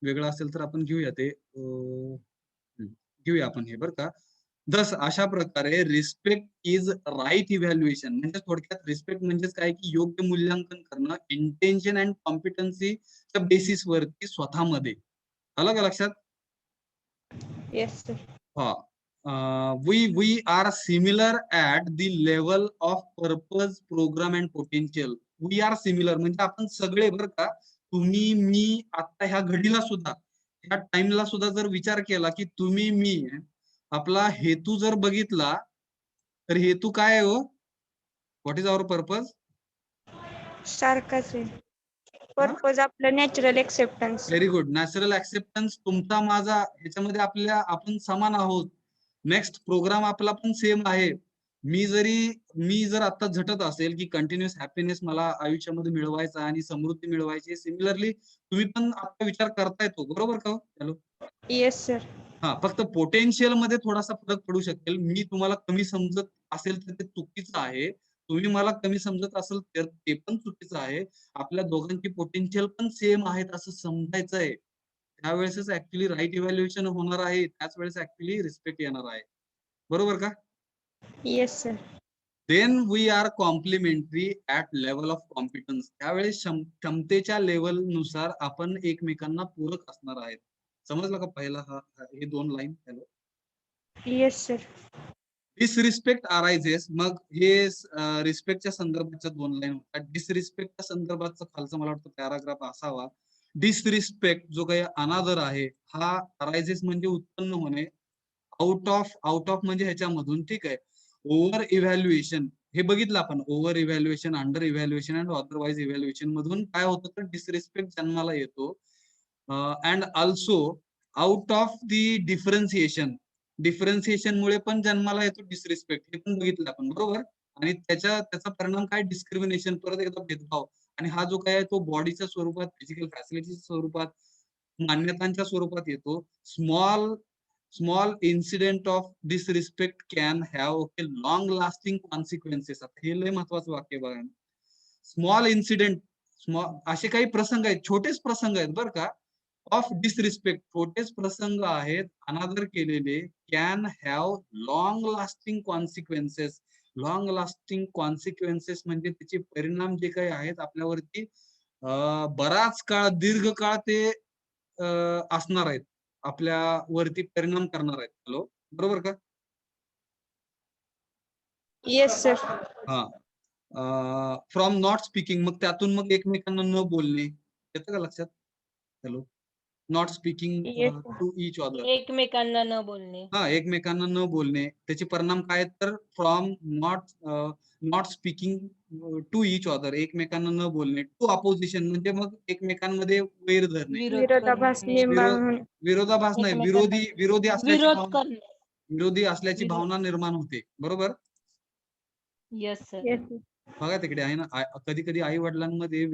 वेगळं असेल तर आपण घेऊया ते. घेऊया आपण हे बरं का. दस अशा प्रकारे रिस्पेक्ट इज राईट इव्हॅल्युएशन. म्हणजे थोडक्यात रिस्पेक्ट म्हणजेच काय की योग्य मूल्यांकन करणं इंटेन्शन अँड कॉम्पिटन्सीच्या बेसिस वरती स्वतःमध्ये. आलं का लक्षात? Yes sir. हा. we are similar at the level of purpose, program and potential. We are similar म्हणजे आपण सगळे बरं का. तुम्ही, मी, आता ह्या घडीला सुद्धा, ह्या टाइमला सुद्धा जर विचार केला की तुम्ही, मी, आपला हेतू जर बघितला तर हेतू काय आहे हो? What is our purpose? सारखाच आहे. पर्पज आपलं natural acceptance. Very good. Natural acceptance तुमचा माझा ह्याच्यामध्ये आपण समान आहोत. नेक्स्ट प्रोग्राम आपला पण सेम आहे. मी जर आता झटत असेल की कंटिन्युअस हॅपीनेस मला आयुष्यामध्ये मिळवायचा आणि समृद्धी मिळवायची, सिमिलरली तुम्ही पण आता विचार करताय तो. बरोबर का? हॅलो. Yes sir. हा, फक्त पोटेन्शियल मध्ये थोडासा फरक पडू शकेल. मी तुम्हाला कमी समजत असेल तर ते चुकीचं आहे. तुम्ही मला कमी समजत असेल तर ते पण चुकीचं आहे. आपल्या दोघांची पोटेन्शियल पण सेम आहेत असं समजायचं आहे. त्यावेळेसच ऍक्च्युली राईट इव्हॅल्युएशन होणार आहे. त्याच वेळेस ऍक्च्युली रिस्पेक्ट येणार आहे. बरोबर का? Yes sir. Then we are complementary at level of competence. त्यावेळेस क्षमतेच्या लेवल नुसार आपण एकमेकांना पूरक असणार आहेत. समजलं का पहिला हे दोन line? Hello. Yes sir. Disrespect arises. मग हे रिस्पेक्टच्या संदर्भाच्या दोन लाईन होतात. डिसरिस्पेक्टच्या संदर्भाचा खालचा मला वाटतं पॅराग्राफ असावा. डिसरिस्पेक्ट जो काही अनादर आहे हा अरायझेस म्हणजे उत्पन्न होणे. आउट ऑफ म्हणजे ह्याच्यामधून. ठीक आहे. ओव्हर इव्हॅल्युएशन हे बघितलं आपण. Over evaluation, under evaluation and otherwise evaluation मधून काय होतं तर डिसरिस्पेक्ट जन्माला येतो. And also out of the differentiation मुळे पण जन्माला येतो डिसरिस्पेक्ट. हे पण बघितलं आपण. बरोबर? आणि त्याचा परिणाम काय? डिस्क्रिमिनेशन, परत एकदा भेदभाव. आणि हा जो काय आहे तो बॉडीच्या स्वरूपात, फिजिकल फॅसिलिटीच्या स्वरूपात, मान्यतांच्या स्वरूपात येतो. Small incident of disrespect can have long lasting consequences. हे लय महत्वाचं वाक्य बघा. स्मॉल इन्सिडेंट, असे काही प्रसंग आहेत, छोटेच प्रसंग आहेत बरं का, ऑफ डिसरिस्पेक्ट, छोटेच प्रसंग आहेत अनादर केलेले, can have long lasting consequences. Long lasting consequences म्हणजे त्याचे परिणाम जे काही आहेत आपल्यावरती बराच काळ दीर्घकाळ ते असणार आहेत, आपल्यावरती परिणाम करणार आहेत. हॅलो, बरोबर का? Yes sir. हा. फ्रॉम नॉट स्पीकिंग, मग त्यातून मग एकमेकांना न बोलणे, येतं का लक्षात? Hello, not speaking Yes, to each other. एकमेकांना न बोलणे. हा, एकमेकांना न बोलणे, त्याचे परिणाम काय आहेत? तर from not speaking to each other, एकमेकांना न बोलणे. टू अपोजिशन म्हणजे मग एकमेकांमध्ये वैर धरणे. विरोधाभास करणे. निर्माण होणे. विरोधाभास नाही, एकमेकांना विरोधी असल्याची विरोध भावना, करणे. विरोधी असल्याची विरोध. भावना निर्माण होते. बरोबर? Yes sir. येस बघा तिकडे आहे ना, कधी कधी आई वडिलांमध्ये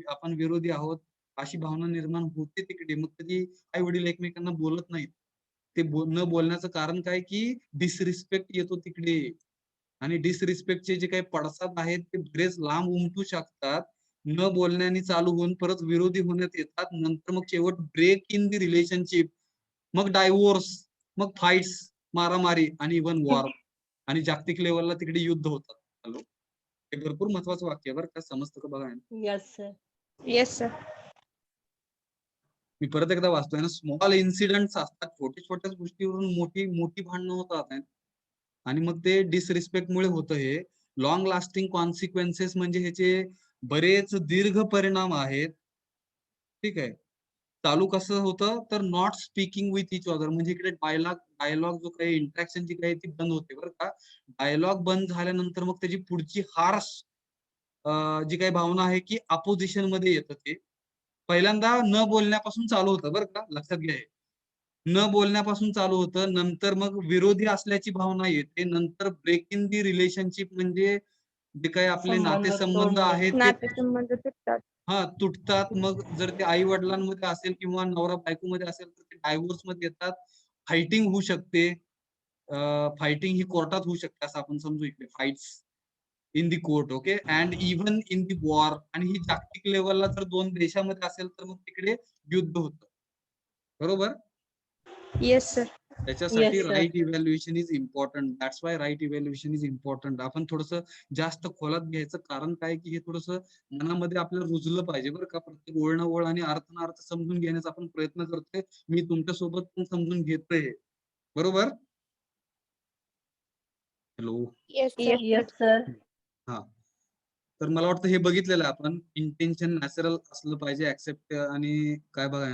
आपण विरोधी आहोत अशी भावना निर्माण होते तिकडे. मग कधी आई वडील एकमेकांना बोलत नाहीत. ते न बोलण्याचं कारण काय की डिसरिस्पेक्ट येतो तिकडे. आणि डिसरिस्पेक्टचे जे काही पडसाद आहेत ते बरेच लांब उमटू शकतात. न बोलण्याने चालू होऊन परत विरोधी होण्यात येतात. नंतर मग शेवट ब्रेक इन दी रिलेशनशिप, मग डायव्होर्स, मग फाईट्स, मारामारी आणि इव्हन वॉर, आणि जागतिक लेवलला तिकडे युद्ध होतात. हॅलो, हे भरपूर महत्वाचं वाक्य आहे बरं का, समजतं का बघा. Yes sir. Yes sir. मी परत एकदा वाचतोय ना, स्मॉल इन्सिडेंट्स असतात, छोट्या छोट्याच गोष्टीवरून मोठी मोठी भांडणं होतात आणि मग ते डिसरिस्पेक्टमुळे होतं. हे लॉंग लास्टिंग कॉन्सिक्वेन्सेस म्हणजे ह्याचे बरेच दीर्घ परिणाम आहेत. ठीक आहे. चालू कसं होतं तर not speaking with each other, म्हणजे इकडे डायलॉग जो काही इंटरॅक्शन जी काही ती बंद होते बरं का. डायलॉग बंद झाल्यानंतर मग त्याची पुढची हार्श जी काही भावना आहे की अपोजिशन मध्ये येतं. ते पहिल्यांदा न बोलण्यापासून चालू होतं बरं का, लक्षात घ्या. न बोलण्यापासून चालू होतं, नंतर मग विरोधी असल्याची भावना येते, नंतर ब्रेक इन दी रिलेशनशिप म्हणजे जे काही आपले नातेसंबंध तोडणे. आहेत ते नातेसंबंध तुटतात. तुटतात. मग जर ते आई वडिलांमध्ये असेल किंवा नवरा बायको मध्ये असेल तर ते डायव्होर्स मध्ये येतात. फायटिंग होऊ शकते. फायटिंग ही कोर्टात होऊ शकते असं आपण समजू इकडे. Fights in the court. Okay. And even in the war, आणि ही जागतिक लेवलला जर दोन देशामध्ये असेल तर मग तिकडे युद्ध होतं. बरोबर? Yes sir. त्याच्यासाठी Yes, sir. Right evaluation is important. That's why right evaluation is important. आपण थोडस जास्त खोलात घ्यायचं कारण काय की हे थोडस मनामध्ये आपल्याला रुजलं पाहिजे बरं का. प्रत्येक ओळ न ओळ आणि अर्थ समजून घेण्याचा आपण प्रयत्न करतोय. मी तुमच्या सोबत पण समजून घेतोय. बरोबर? Hello. Yes sir. Yes, sir. हा, तर मला वाटतं हे बघितलेलं आहे आपण. इंटेन्शन नॅचरल असलं पाहिजे, ऍक्सेप्ट आणि काय बघा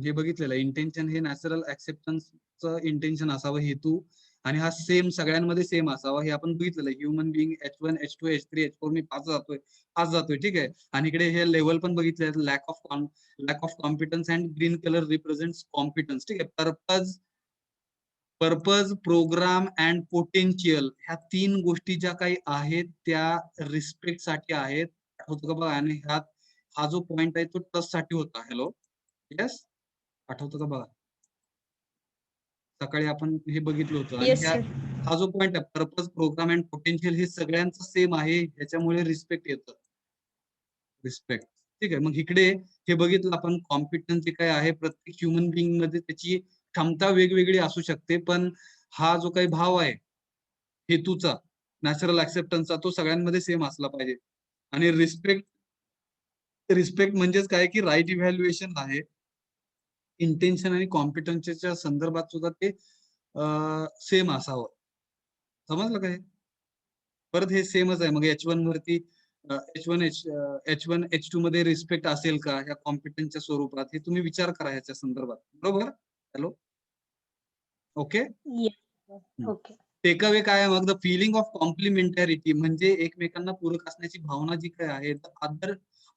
हे बघितलेलं आहे. इंटेन्शन हे नॅचरल ऍक्सेप्टन्सचं इंटेन्शन असावं, हेतू, आणि हा सेम सगळ्यांमध्ये सेम असावा. हे आपण बघितलेलं आहे. Human being H1, H2, H3, H4 मी पाच जातोय. ठीक आहे. आणि इकडे हे लेवल पण बघितले आहेत. Lack of competence and green colour represents competence. ठीक आहे. पर्पज, प्रोग्राम अँड पोटेन्शियल, ह्या तीन गोष्टी ज्या काही आहेत त्या रिस्पेक्ट साठी आहेत. आठवतं का बघा. आणि हा जो पॉइंट आहे तो ट्रस्ट साठी होता. हॅलो, येस, आठवतं का बघा. सकाळी आपण हे बघितलं होतं. आणि येस सर. हा जो पॉइंट आहे पर्पज, प्रोग्राम अँड पोटेन्शियल, हे सगळ्यांचं सेम आहे. ह्याच्यामुळे रिस्पेक्ट येतं. रिस्पेक्ट. ठीक आहे. मग इकडे हे बघितलं आपण, कॉम्पिटन्स जे काय आहे प्रत्येक ह्युमन बिंग मध्ये त्याची क्षमता वेगवेगळी असू शकते, पण हा जो काही भाव आहे हेतूचा, नॅचरल ऍक्सेप्टन्सचा, तो सगळ्यांमध्ये सेम असला पाहिजे. आणि रिस्पेक्ट म्हणजेच काय की राईट इव्हॅल्युएशन आहे. इंटेन्शन आणि कॉम्पिटन्सच्या संदर्भात सुद्धा ते सेम असावं. समजलं काय? परत हे सेमच आहे. मग H1 वरती H1 H2 मध्ये रिस्पेक्ट असेल का या कॉम्पिटन्सच्या स्वरूपात, हे तुम्ही विचार करा ह्याच्या संदर्भात. बरोबर? Hello, okay. Yes, sir. Okay. Takeaway काय आहे मग? द फिलिंग ऑफ कॉम्प्लिमेंटॅरिटी, म्हणजे एकमेकांना पूरक असण्याची भावना जी काय आहे.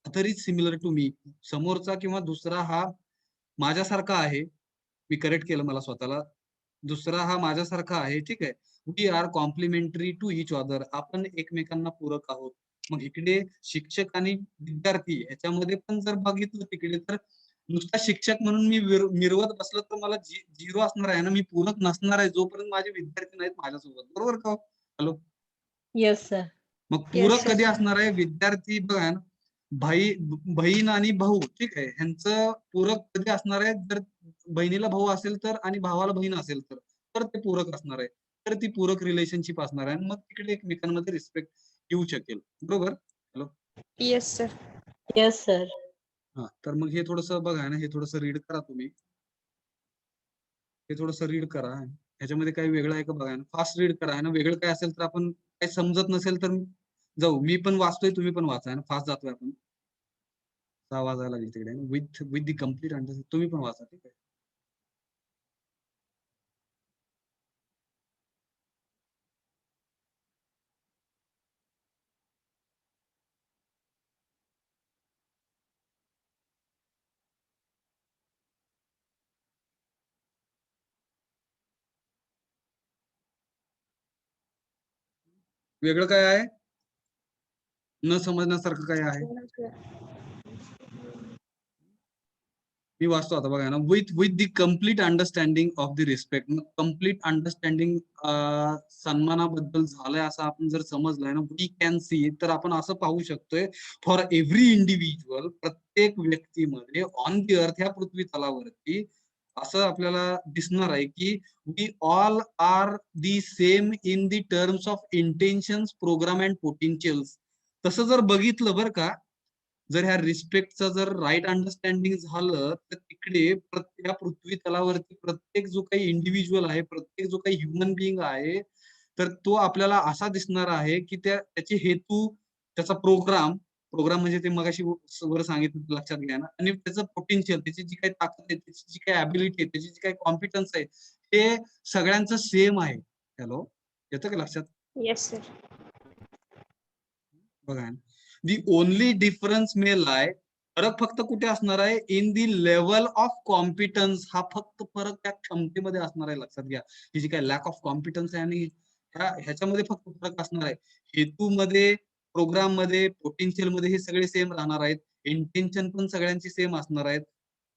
Other is similar to me, समोरचा किंवा दुसरा हा माझ्यासारखा आहे. मी करेक्ट केलं मला स्वतःला. दुसरा हा माझ्यासारखा आहे. ठीक आहे. We are complementary to each other, आपण एकमेकांना पूरक आहोत. मग इकडे शिक्षक आणि विद्यार्थी ह्याच्यामध्ये पण जर बघितलं तिकडे, तर नुसता शिक्षक म्हणून मी मिरवत बसलो तर मला झिरो असणार आहे ना. मी पूरक नसणार आहे जोपर्यंत माझे विद्यार्थी नाहीत माझ्यासोबत. बरोबर का? हॅलो. Yes, sir. मग Yes, पूरक sir. कधी असणार आहे? विद्यार्थी बघा ना, बहीण आणि भाऊ, ठीक आहे, ह्यांचं पूरक कधी असणार आहे? जर बहिणीला भाऊ असेल तर आणि भावाला बहीण असेल तर. तर ते पूरक असणार आहे, तर ती पूरक रिलेशनशिप असणार आहे आणि मग तिकडे एकमेकांमध्ये रिस्पेक्ट येऊ शकेल. बरोबर? Hello. Yes sir. Yes sir. हा, तर मग हे थोडस बघा ना, हे थोडस रीड करा तुम्ही, हे थोडस रीड करा. ह्याच्यामध्ये काही वेगळं आहे का बघा ना, फास्ट रीड करा आहे ना. वेगळं काय असेल तर आपण, काही समजत नसेल तर जाऊ, मी पण वाचतोय, तुम्ही पण वाचा ना. फास्ट जातोय आपण, 6 वाजायला लागेल तिकडे. With with the complete understanding तुम्ही पण वाचा, ठीक आहे. वेगळं काय आहे, न समजण्यासारखं काय आहे? मी वाचतो आता बघा ना. With with the complete understanding of the respect. Complete understanding सन्मानाबद्दल झालंय असं आपण जर समजलंय ना, वी कॅन सी, तर आपण असं पाहू शकतोय, फॉर एव्हरी इंडिव्हिज्युअल, प्रत्येक व्यक्तीमध्ये ऑन द अर्थ, ह्या पृथ्वी तलावरती असं आपल्याला दिसणार आहे की we all are the same in the terms of intentions, programme and potentials. तसं जर बघितलं बरं का, जर ह्या रिस्पेक्टचं जर राईट अंडरस्टँडिंग झालं, तर तिकडे या पृथ्वी तलावरती प्रत्येक जो काही इंडिव्हिज्युअल आहे, प्रत्येक जो काही ह्युमन बिईंग आहे, तर तो आपल्याला असा दिसणार आहे की त्याचे हेतू, त्याचा प्रोग्राम म्हणजे ते मगाशी वर सांगितलं, लक्षात घ्या ना, आणि त्याचं पोटेन्शियल, त्याची जी काही ताकद आहे, त्याची जी काही ऍबिलिटी आहे, त्याची जी काही कॉम्पिटन्स आहे, ते सगळ्यांचं सेम आहे. हॅलो, येतं का लक्षात? Yes sir. बघा, दी ओनली डिफरन्स मे लाय, फरक फक्त कुठे असणार आहे, in the level of competence. हा फक्त फरक त्या क्षमतेमध्ये असणार आहे, लक्षात घ्या. ही जी काय लॅक ऑफ कॉम्पिटन्स आहे आणि ह्याच्यामध्ये फक्त फरक असणार आहे. हेतूमध्ये, प्रोग्राम मध्ये, पोटेन्शियल मध्ये हे सगळे सेम राहणार आहेत. इंटेन्शन पण सगळ्यांची सेम असणार आहेत.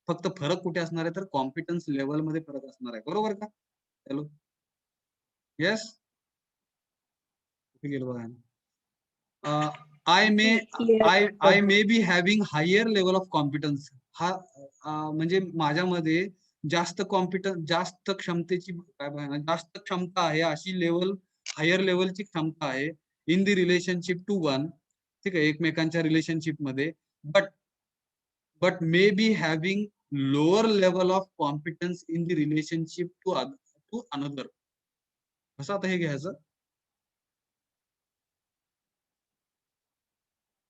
फक्त फरक कुठे असणार आहे, तर कॉम्पिटन्स लेवल मध्ये फरक असणार आहे. बरोबर का? हॅलो, येस, कुठे गेलो बघा. I may be having higher level of competence. हा म्हणजे माझ्यामध्ये जास्त कॉम्पिटन्स, जास्त क्षमतेची, काय बघा, जास्त क्षमता आहे, अशी लेवल, हायर लेवलची क्षमता आहे in the relationship to one. ठीक आहे, एकमेकांच्या रिलेशनशिप मध्ये. But may be having lower level of competence in the relationship to another. कसं आता हे घ्यायचं?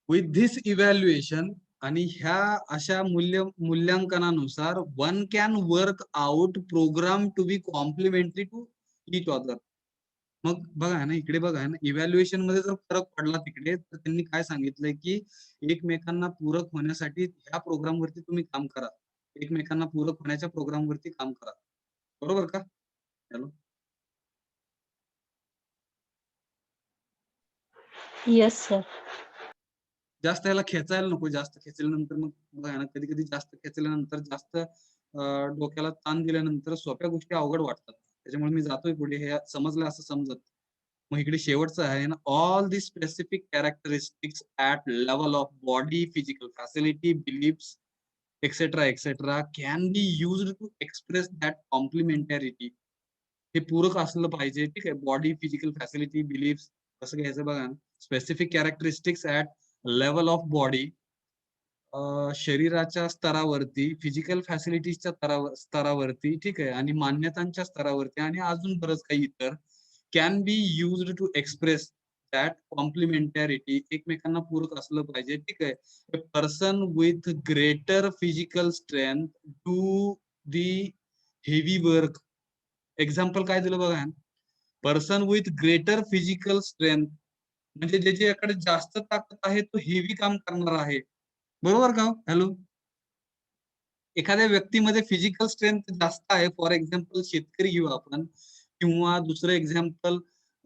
विथ धिस इव्हॅल्युएशन, आणि ह्या अशा मूल्यांकनानुसार, one can work out programme to be complementary to each other. मग बघा ना, इकडे बघा ना, इव्हॅल्युएशन मध्ये जर फरक पडला तिकडे, तर त्यांनी काय सांगितलंय की एकमेकांना पूरक होण्यासाठी ह्या प्रोग्राम वरती तुम्ही काम करा, एकमेकांना पूरक होण्याच्या प्रोग्राम वरती काम करा. बरोबर का? Hello, yes sir. जास्त याला खेचायला नको. जास्त खेचल्यानंतर मग बघा ना, कधी कधी जास्त खेचल्यानंतर, जास्त डोक्याला ताण दिल्यानंतर सोप्या गोष्टी अवघड वाटतात. त्याच्यामुळे मी जातोय पुढे, हे समजलं असं समजत. मग इकडे शेवटचं आहे ना, all the specific characteristics at level of body, physical facility, beliefs, etcetera etcetera, can be used to express that complementarity. हे पूरक असलं पाहिजे. ठीक आहे, बॉडी, फिजिकल फॅसिलिटी, बिलीफ्स, कसं घ्यायचं बघा. Specific characteristics at level of body, शरीराच्या स्तरावरती, फिजिकल फॅसिलिटीजच्या स्तरावरती, ठीक आहे, आणि मान्यतांच्या स्तरावरती, आणि अजून बरंच काही इतर, can be used to express that complementarity. एकमेकांना पूरक असलं पाहिजे. ठीक आहे. A person with greater physical strength to the heavy work. Example काय दिलं बघा, person with greater physical strength, म्हणजे ज्याच्याकडे जास्त ताकद आहे तो हेवी काम करणार आहे. बरोबर का? हॅलो, एखाद्या व्यक्तीमध्ये फिजिकल स्ट्रेंथ जास्त आहे, फॉर एक्झाम्पल शेतकरी घेऊ आपण, किंवा दुसरं एक्झाम्पल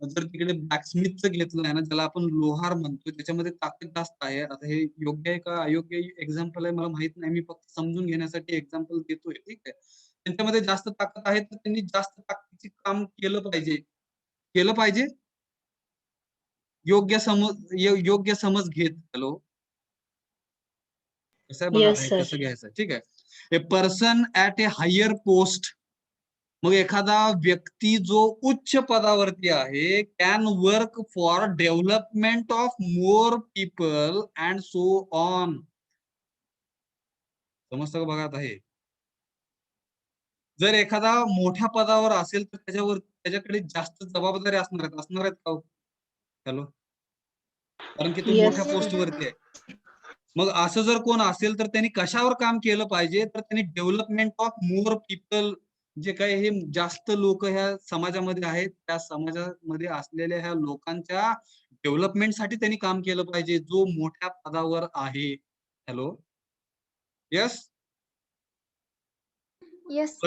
जर तिकडे ब्लॅकस्मिथचं घेतलं आहे ना, ज्याला आपण लोहार म्हणतो, त्याच्यामध्ये ताकद जास्त आहे. आता हे योग्य आहे का अयोग्य एक्झाम्पल आहे मला माहित नाही, मी फक्त समजून घेण्यासाठी एक्झाम्पल देतोय. ठीक आहे, त्यांच्यामध्ये जास्त ताकद आहे, तर त्यांनी जास्त ताकदीचे काम केलं पाहिजे. केलं पाहिजे, योग्य समज घेत. हॅलो, कसं आहे बघा, येस हे सर. कसं घ्यायचं. ठीक आहे, a person at a higher post, मग एखादा व्यक्ती जो उच्च पदावरती आहे can work for development of more people and so on. समजतं का बघा आता हे. जर एखादा मोठ्या पदावर असेल तर त्याच्याकडे जास्त जबाबदारी असणार आहेत का? हॅलो, कारण की तो Yes. मोठ्या पोस्टवरती आहे. मग असं जर कोण असेल तर त्यांनी कशावर काम केलं पाहिजे, तर त्यांनी डेव्हलपमेंट ऑफ मोर पीपल, जे काही हे जास्त लोक ह्या समाजामध्ये आहेत त्या समाजामध्ये असलेल्या ह्या लोकांच्या डेव्हलपमेंटसाठी त्यांनी काम केलं पाहिजे, जो मोठ्या पदावर आहे. Hello, yes. Yes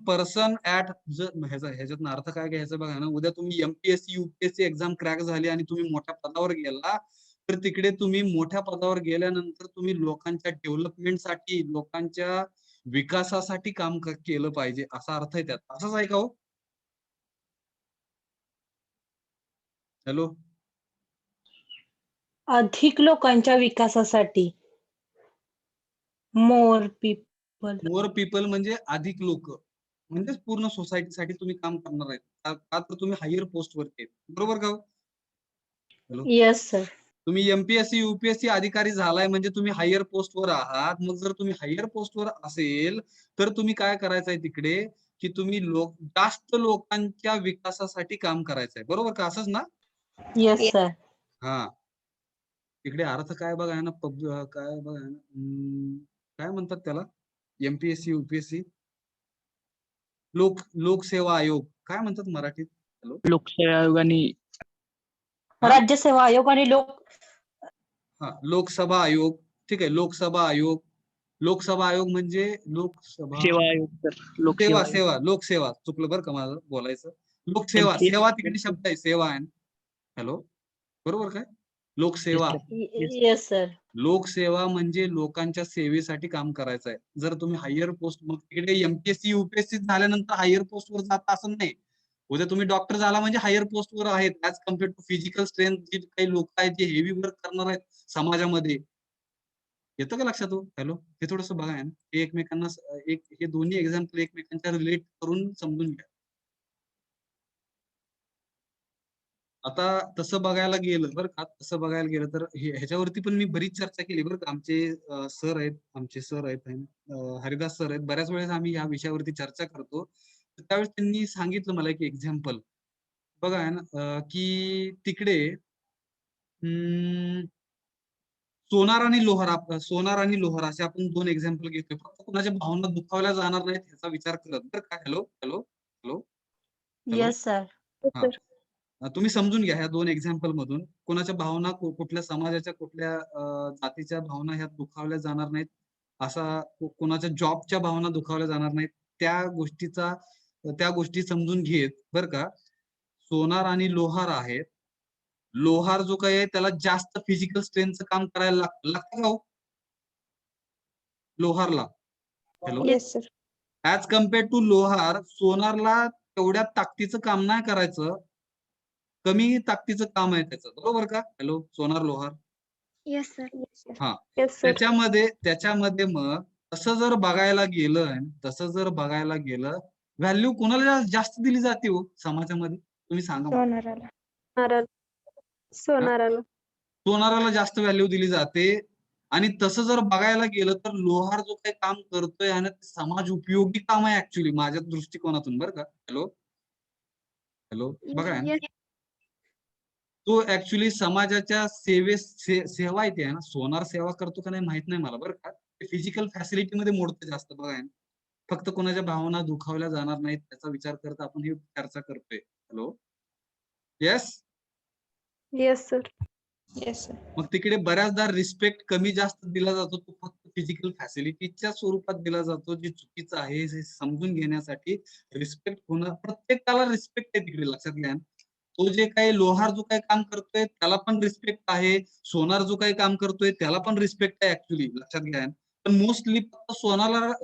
person at, ह्याच्यात अर्थ काय घ्यायचं बघा ना. उद्या तुम्ही एमपीएससी युपीएससी एक्झाम क्रॅक झाली आणि तुम्ही मोठ्या पदावर गेला, तर तिकडे तुम्ही मोठ्या पदावर गेल्यानंतर तुम्ही लोकांच्या डेव्हलपमेंटसाठी, लोकांच्या विकासासाठी काम केलं पाहिजे, असा अर्थ आहे त्यात. असंच आहे का हो? हॅलो, अधिक लोकांच्या विकासासाठी. More people. मोर पीपल म्हणजे अधिक लोक, म्हणजेच पूर्ण सोसायटीसाठी तुम्ही काम करणार आहेत. का तर तुम्ही हायर पोस्ट वरती आहेत, बरोबर का? Hello, yes sir. तुम्ही एमपीएससी युपीएससी अधिकारी झालाय म्हणजे तुम्ही हायर पोस्टवर आहात. मग जर तुम्ही हायर पोस्टवर असेल तर तुम्ही काय करायचंय तिकडे, की तुम्ही जास्त लोकांच्या विकासासाठी काम करायचंय, बरोबर का? असंच ना? Yes sir. हा, तिकडे अर्थ काय बघा ना, काय बघा ना, काय म्हणतात त्याला, एमपीएससी युपीएससी लोकसेवा आयोग काय म्हणतात मराठीत? हॅलो, लोकसेवा आयोग आणि हा? राज्यसेवा आयोग आणि हा, लोकसभा आयोग. ठीक आहे, लोकसभा आयोग म्हणजे लोकसभा सेवा आयोग तर लोकसेवा लोकसेवा चुकलं बरं का माझं बोलायचं. लोकसेवा, सेवा तिकडे शब्द आहे, सेवा आहे. हॅलो, बरोबर काय? लोकसेवा. Yes sir. लोकसेवा म्हणजे लोकांच्या सेवेसाठी काम करायचं आहे. जर तुम्ही हायर पोस्ट, मग तिकडे एमपीएससी युपीएससी झाल्यानंतर हायर पोस्टवर जाता असं नाही. उद्या तुम्ही डॉक्टर झाला म्हणजे हायर पोस्टवर आहेत, as compare to physical strength. जे काही लोक आहेत जे हेवी वर्क करणार आहेत समाजामध्ये. येतं का लक्षात हो? हॅलो, हे थोडस बघा आहे ना, हे एकमेकांना हे दोन्ही एक्झाम्पल एकमेकांच्या रिलेट करून समजून घ्या. आता तसं बघायला गेलं बरं का, तसं बघायला गेलं तर ह्याच्यावरती पण मी बरीच चर्चा केली बरं का. आमचे सर आहेत हरिदास सर आहेत. बऱ्याच वेळेस आम्ही या विषयावरती चर्चा करतो. तर त्यावेळेस त्यांनी सांगितलं मला एक एक्झाम्पल बघा आहे ना, की तिकडे सोनार आणि लोहार असे आपण दोन एक्झाम्पल घेतोय. फक्त कुणाच्या भावना दुखावल्या जाणार नाहीत ह्याचा विचार करत बरं का. Hello hello hello hello, yes sir. हा, तुम्ही समजून घ्या ह्या दोन एक्झाम्पल मधून कोणाच्या भावना, कुठल्या समाजाच्या, कुठल्या जातीच्या भावना ह्यात दुखावल्या जाणार नाहीत. असा कोणाच्या जॉबच्या भावना दुखावल्या जाणार नाहीत. त्या गोष्टी समजून घेत बरं का. सोनार आणि लोहार आहेत. लोहार जो काही आहे त्याला जास्त फिजिकल स्ट्रेंथचं काम करायला लागतं का हो? लोहारला. Hello, yes sir. As compare to lohar, सोनारला तेवढ्या ताकदीचं काम नाही करायचं, कमी ताकदीचं काम आहे त्याचं, बरोबर का? हॅलो, सोनार लोहार. Yes sir. हा, येस सर. त्याच्यामध्ये मग तसं जर बघायला गेलं व्हॅल्यू कोणाला जास्त दिली जाते हो समाजामध्ये? तुम्ही सांगा मला. सोनाराला. सोनाराला. सोनाराला जास्त व्हॅल्यू दिली जाते. आणि तसं जर बघायला गेलं तर लोहार जो काही काम करतोय आणि समाज उपयोगी काम आहे ऍक्च्युली माझ्या दृष्टिकोनातून बरं का. हॅलो हॅलो, बघा येस. तो ऍक्च्युली समाजाच्या सेवा येते ना. सोनार सेवा करतो का नाही माहित नाही मला बरं का. फिजिकल फॅसिलिटी मध्ये मोडतं जास्त बघा. फक्त कोणाच्या भावना दुखावल्या जाणार नाहीत त्याचा विचार करत आपण ही चर्चा करतोय. Hello, yes. Yes sir. Yes sir. मग तिकडे बऱ्याचदा रिस्पेक्ट कमी जास्त दिला जातो, तो फक्त फिजिकल फॅसिलिटीच्या स्वरूपात दिला जातो, जे चुकीचं आहे हे समजून घेण्यासाठी रिस्पेक्ट होणं. प्रत्येकाला रिस्पेक्ट आहे तिकडे, लक्षात घ्या. तो जे काही लोहार जो काही काम करतोय त्याला पण रिस्पेक्ट आहे, सोनार जो काही काम करतोय त्याला पण रिस्पेक्ट आहे ऍक्च्युली, लक्षात घ्या. पण मोस्टली फक्त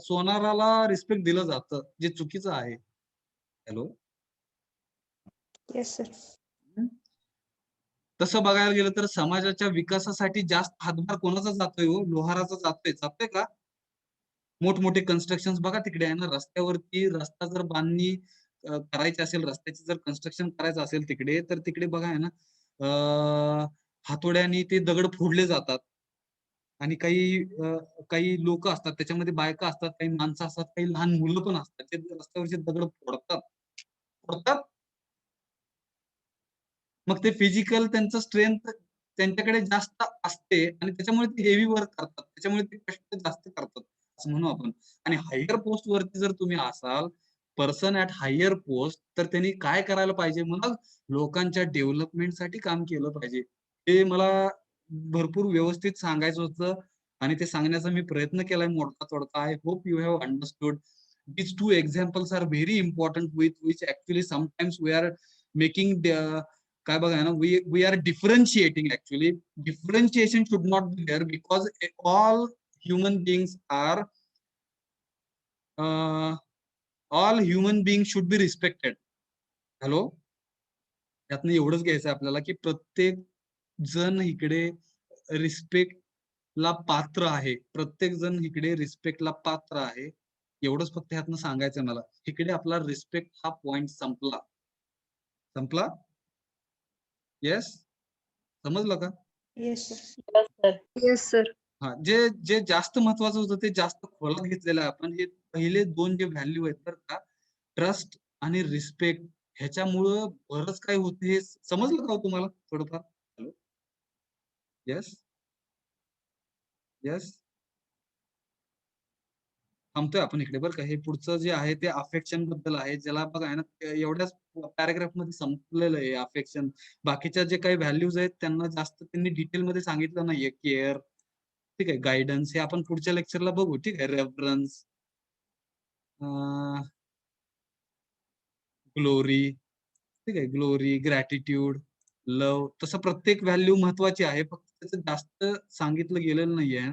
सोनाराला रिस्पेक्ट दिलं जातं, जे चुकीचं आहे. Hello, yes sir. तसं बघायला गेलं तर समाजाच्या विकासासाठी जास्त हातभार कोणाचा जातोय हो? लोहाराचा जातोय का? मोठमोठे कन्स्ट्रक्शन बघा तिकडे आहे ना, रस्त्यावरती रस्ता जर बांधणी करायची असेल, रस्त्याची जर कन्स्ट्रक्शन करायचं असेल तिकडे, तर तिकडे बघा आहे ना, हातोड्याने ते दगड फोडले जातात. आणि काही लोक असतात, त्याच्यामध्ये बायका असतात, काही माणसं असतात, काही लहान मुलं पण असतात, ते रस्त्यावरचे दगड फोडतात फोडतात. मग ते फिजिकल त्यांचं स्ट्रेंथ त्यांच्याकडे जास्त असते आणि त्याच्यामुळे ते हेवी वर्क करतात, त्याच्यामुळे ते कष्ट जास्त करतात असं म्हणू आपण. आणि हायर पोस्ट वरती जर तुम्ही असाल, पर्सन ऍट हायर पोस्ट, तर त्यांनी काय करायला पाहिजे, मग लोकांच्या डेव्हलपमेंटसाठी काम केलं पाहिजे. ते मला भरपूर व्यवस्थित सांगायचं होतं आणि ते सांगण्याचा मी प्रयत्न केलाय मोडका तोडका. I hope you have understood. These two examples are very important with which actually sometimes we are making the काय बघा ना, we are differentiating. Actually differentiation should not be there because all human beings are all human beings should be respected. Hello, त्यातनं एवढंच घ्यायचं आपल्याला की प्रत्येक जण इकडे रिस्पेक्टला पात्र आहे, प्रत्येक जण इकडे रिस्पेक्टला पात्र आहे, एवढंच फक्त ह्यातनं सांगायचं मला. इकडे आपला रिस्पेक्ट हा पॉइंट संपला. संपला? येस, समजलं का? Yes sir. Yes, sir. Yes sir. हा, जे जे जास्त महत्वाचं होतं ते जास्त खोलात घेतलेलं आहे आपण. हे पहिले दोन जे व्हॅल्यू आहेत तर का, ट्रस्ट आणि रिस्पेक्ट, ह्याच्यामुळं बरंच काय होतं हे समजलं का हो तुम्हाला थोडंफार? हॅलो, येस येस, थांबतोय आपण इकडे बरं का. हे पुढचं जे आहे ते अफेक्शन बद्दल आहे, ज्याला बघा आहे ना, एवढ्याच पॅराग्राफ मध्ये संपलेलं आहे अफेक्शन. बाकीच्या जे काही व्हॅल्यूज आहेत त्यांना जास्त त्यांनी डिटेल मध्ये सांगितलं नाहीये. केअर, ठीक आहे, गायडन्स, हे आपण पुढच्या लेक्चरला बघू, ठीक आहे. रेफरन्स, ग्लोरी, ठीक आहे, ग्लोरी, ग्रॅटिट्यूड, लव, तसं प्रत्येक व्हॅल्यू महत्वाची आहे, फक्त त्याचं जास्त सांगितलं गेलेलं नाहीये.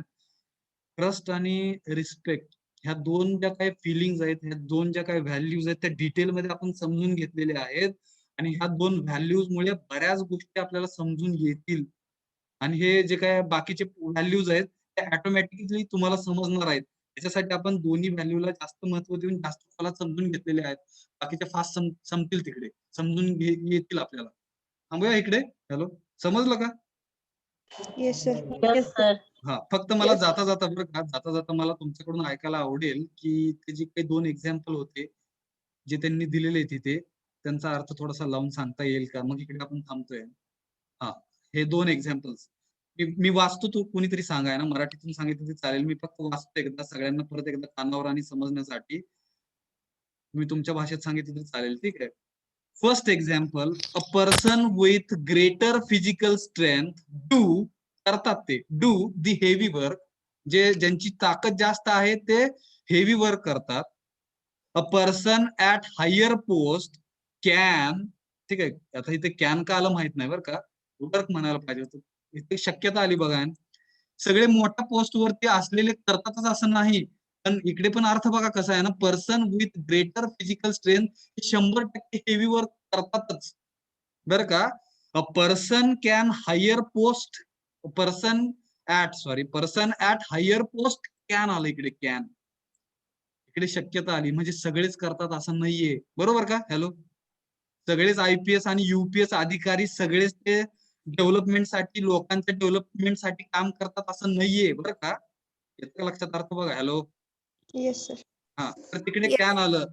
ट्रस्ट आणि रिस्पेक्ट, ह्या दोन ज्या काही फिलिंग्स आहेत, ह्या दोन ज्या काही व्हॅल्यूज आहेत, त्या डिटेलमध्ये आपण समजून घेतलेल्या आहेत. आणि ह्या दोन व्हॅल्यूज मुळे बऱ्याच गोष्टी आपल्याला समजून येतील. आणि हे जे काय बाकीचे व्हॅल्यूज आहेत ते ऑटोमॅटिकली तुम्हाला समजणार आहेत. त्याच्यासाठी आपण दोन्ही व्हॅल्यूला जास्त महत्व देऊन जास्त खोलात समजून घेतलेले आहेत. बाकीचे फास्ट संपतील तिकडे, समजून येतील आपल्याला. थांबूया इकडे. हॅलो, समजलं का? Yes sir. Yes, sir. हा, फक्त मला जाता जाता बरं का, जाता जाता मला तुमच्याकडून ऐकायला आवडेल की ते जे काही दोन एक्झाम्पल होते जे त्यांनी दिलेले तिथे, त्यांचा अर्थ थोडासा लावून सांगता येईल का? मग इकडे आपण थांबतोय. हा, हे दोन एक्झाम्पल्स मी वाचतो, तो कोणीतरी सांगाय ना, मराठीतून सांगितलं तरी चालेल. मी फक्त वाचतो एकदा, सगळ्यांना परत एकदा कानावर आणि समजण्यासाठी. मी तुमच्या भाषेत सांगितलं तरी चालेल, ठीक आहे. First example, a person with greater physical strength do, करतात ते, डू दी हेवी वर्क, जे ज्यांची ताकद जास्त आहे ते हेवी वर्क करतात. A person at higher post can, ठीक आहे, आता इथे कॅन का आलं माहित नाही बरं का, वर्क म्हणायला पाहिजे होतं, इथे शक्यता आली बघा. सगळे मोठ्या पोस्ट वरती असलेले करतातच असं नाही, पण इकडे पण अर्थ बघा कसा आहे ना, person with greater physical strength 100% heavy work करतातच बरं का. A person can higher post, person person at higher post can आलं इकडे, कॅन इकडे शक्यता आली, म्हणजे सगळेच करतात असं नाहीये, बरोबर का? हॅलो, सगळेच IPS आणि UPS अधिकारी सगळेच ते डेव्हलपमेंटसाठी, लोकांच्या डेव्हलपमेंटसाठी काम करतात असं नाहीये, बरं का? येतं का लक्षात अर्थ बघा? Hello, yes sir. हा, तर तिकडे कॅन आलं.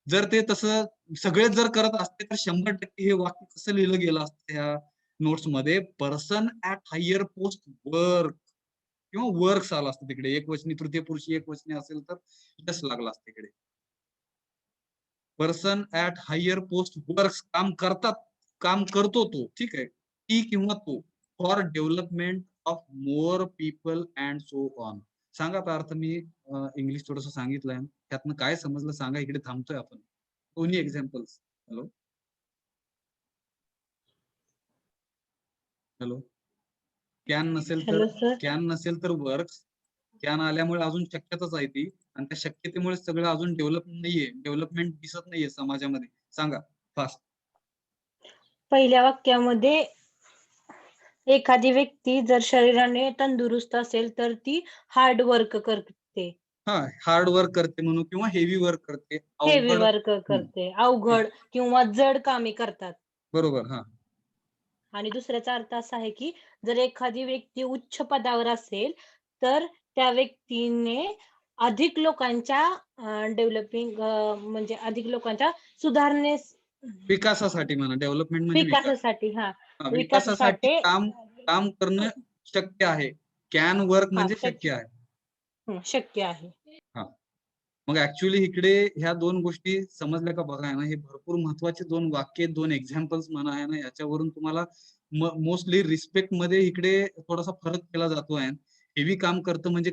जर ते तसं सगळेच जर करत असते तर 100% हे वाक्य कसं लिहिलं गेलं असतं ह्या नोट्स मध्ये, person at higher post work किंवा वर्क्स आलं असतं तिकडे, एकवचनी, तृतीय पुरुषी एकवचनी असेल तर यस लागला असतं तिकडे. Person at higher post works, काम करतात, काम करतो तो, ठीक आहे, ती किंवा तो, for development of more people and so on. सांगा आता अर्थ, मी इंग्लिश थोडस सांगितलंय, त्यातनं काय समजलं सांगा. इकडे थांबतोय आपण. दोन्ही एक्झाम्पल्स. हॅलो हॅलो, कॅन नसेल तर, Hello, sir. कॅन नसेल तर वर्क्स, कॅन आल्यामुळे अजून शक्यताच आहे ती, आणि त्या शक्यतेमुळे सगळं अजून डेव्हलपमेंट दिसत नाहीये समाजामध्ये. सांगा फास्ट. पहिल्या वाक्यामध्ये एखादी व्यक्ती जर शरीराने तंदुरुस्त असेल तर ती हार्ड वर्क करते. हार्ड वर्क करते म्हणू किंवा हेवी वर्क करते, हेवी अवघड. वर्क करते, अवघड किंवा जड कामे करतात. बरोबर. आणि दुसऱ्याचा अर्थ असा आहे की जर एखादी व्यक्ती उच्च पदावर असेल तर त्या व्यक्तीने अधिक लोकांच्या डेव्हलपिंग म्हणजे अधिक लोकांच्या सुधारणेस विकासासाठी म्हणा, डेव्हलपमेंट म्हणजे विकास. विकासासाठी विकासासाठी विकासासाठी काम करणं शक्य आहे. कॅन वर्क म्हणजे शक्य आहे. शक्य आहे. मग ऍक्च्युली इकडे ह्या दोन गोष्टी समजल्या का बघा ना, हे भरपूर महत्वाचे दोन वाक्य, दोन एक्झाम्पल्स म्हणा आहे ना, याच्यावरून तुम्हाला मोस्टली रिस्पेक्ट मध्ये इकडे थोडासा फरक केला जातो आहे. हेवी काम करतं म्हणजे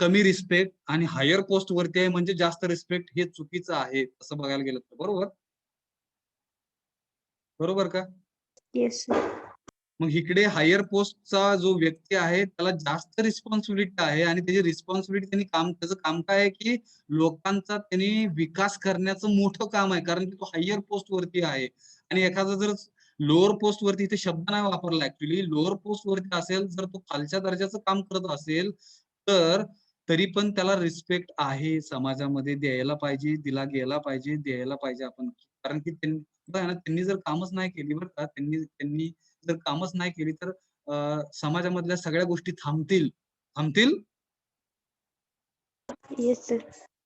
कमी रिस्पेक्ट, आणि हायर पोस्ट वरती आहे म्हणजे जास्त रिस्पेक्ट, हे चुकीचं आहे असं बघायला गेलं तर. बरोबर का? येस. मग इकडे हायर पोस्टचा जो व्यक्ती आहे त्याला जास्त रिस्पॉन्सिबिलिटी आहे, आणि त्याची रिस्पॉन्सिबिलिटी त्याचं काम काय आहे की लोकांचा त्यांनी विकास करण्याचं मोठं काम आहे, कारण की तो हायर पोस्ट वरती आहे. आणि एखादा जर लोअर पोस्ट वरती, इथे शब्द नाही वापरला ऍक्च्युली, लोअर पोस्ट वरती असेल, जर तो खालच्या दर्जाचं काम करत असेल तर तरी पण त्याला रिस्पेक्ट आहे, समाजामध्ये द्यायला पाहिजे, दिला गेला पाहिजे, द्यायला पाहिजे आपण. कारण की त्यांनी जर कामच नाही केली बरं का, त्यांनी जर कामच नाही केली तर समाजामधल्या सगळ्या गोष्टी थांबतील. Yes sir.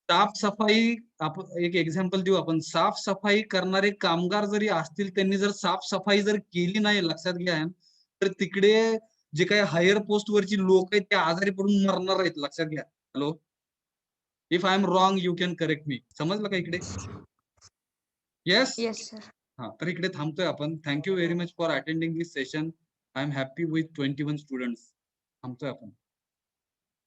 साफसफाई, आपण एक एक्झाम्पल देऊ आपण. साफसफाई करणारे कामगार जरी असतील, त्यांनी जर साफसफाई जर केली नाही, लक्षात घ्या, तर तिकडे जे काही हायर पोस्ट वरची लोक आहेत ते आजारी पडून मरणार आहेत, लक्षात घ्या. Hello, if I am wrong you can correct me. समजलं का इकडे? येस. Yes sir. तर इकडे थांबतोय आपण. Thank you very much for attending this session. I am happy with 21 students. थांबतोय आपण.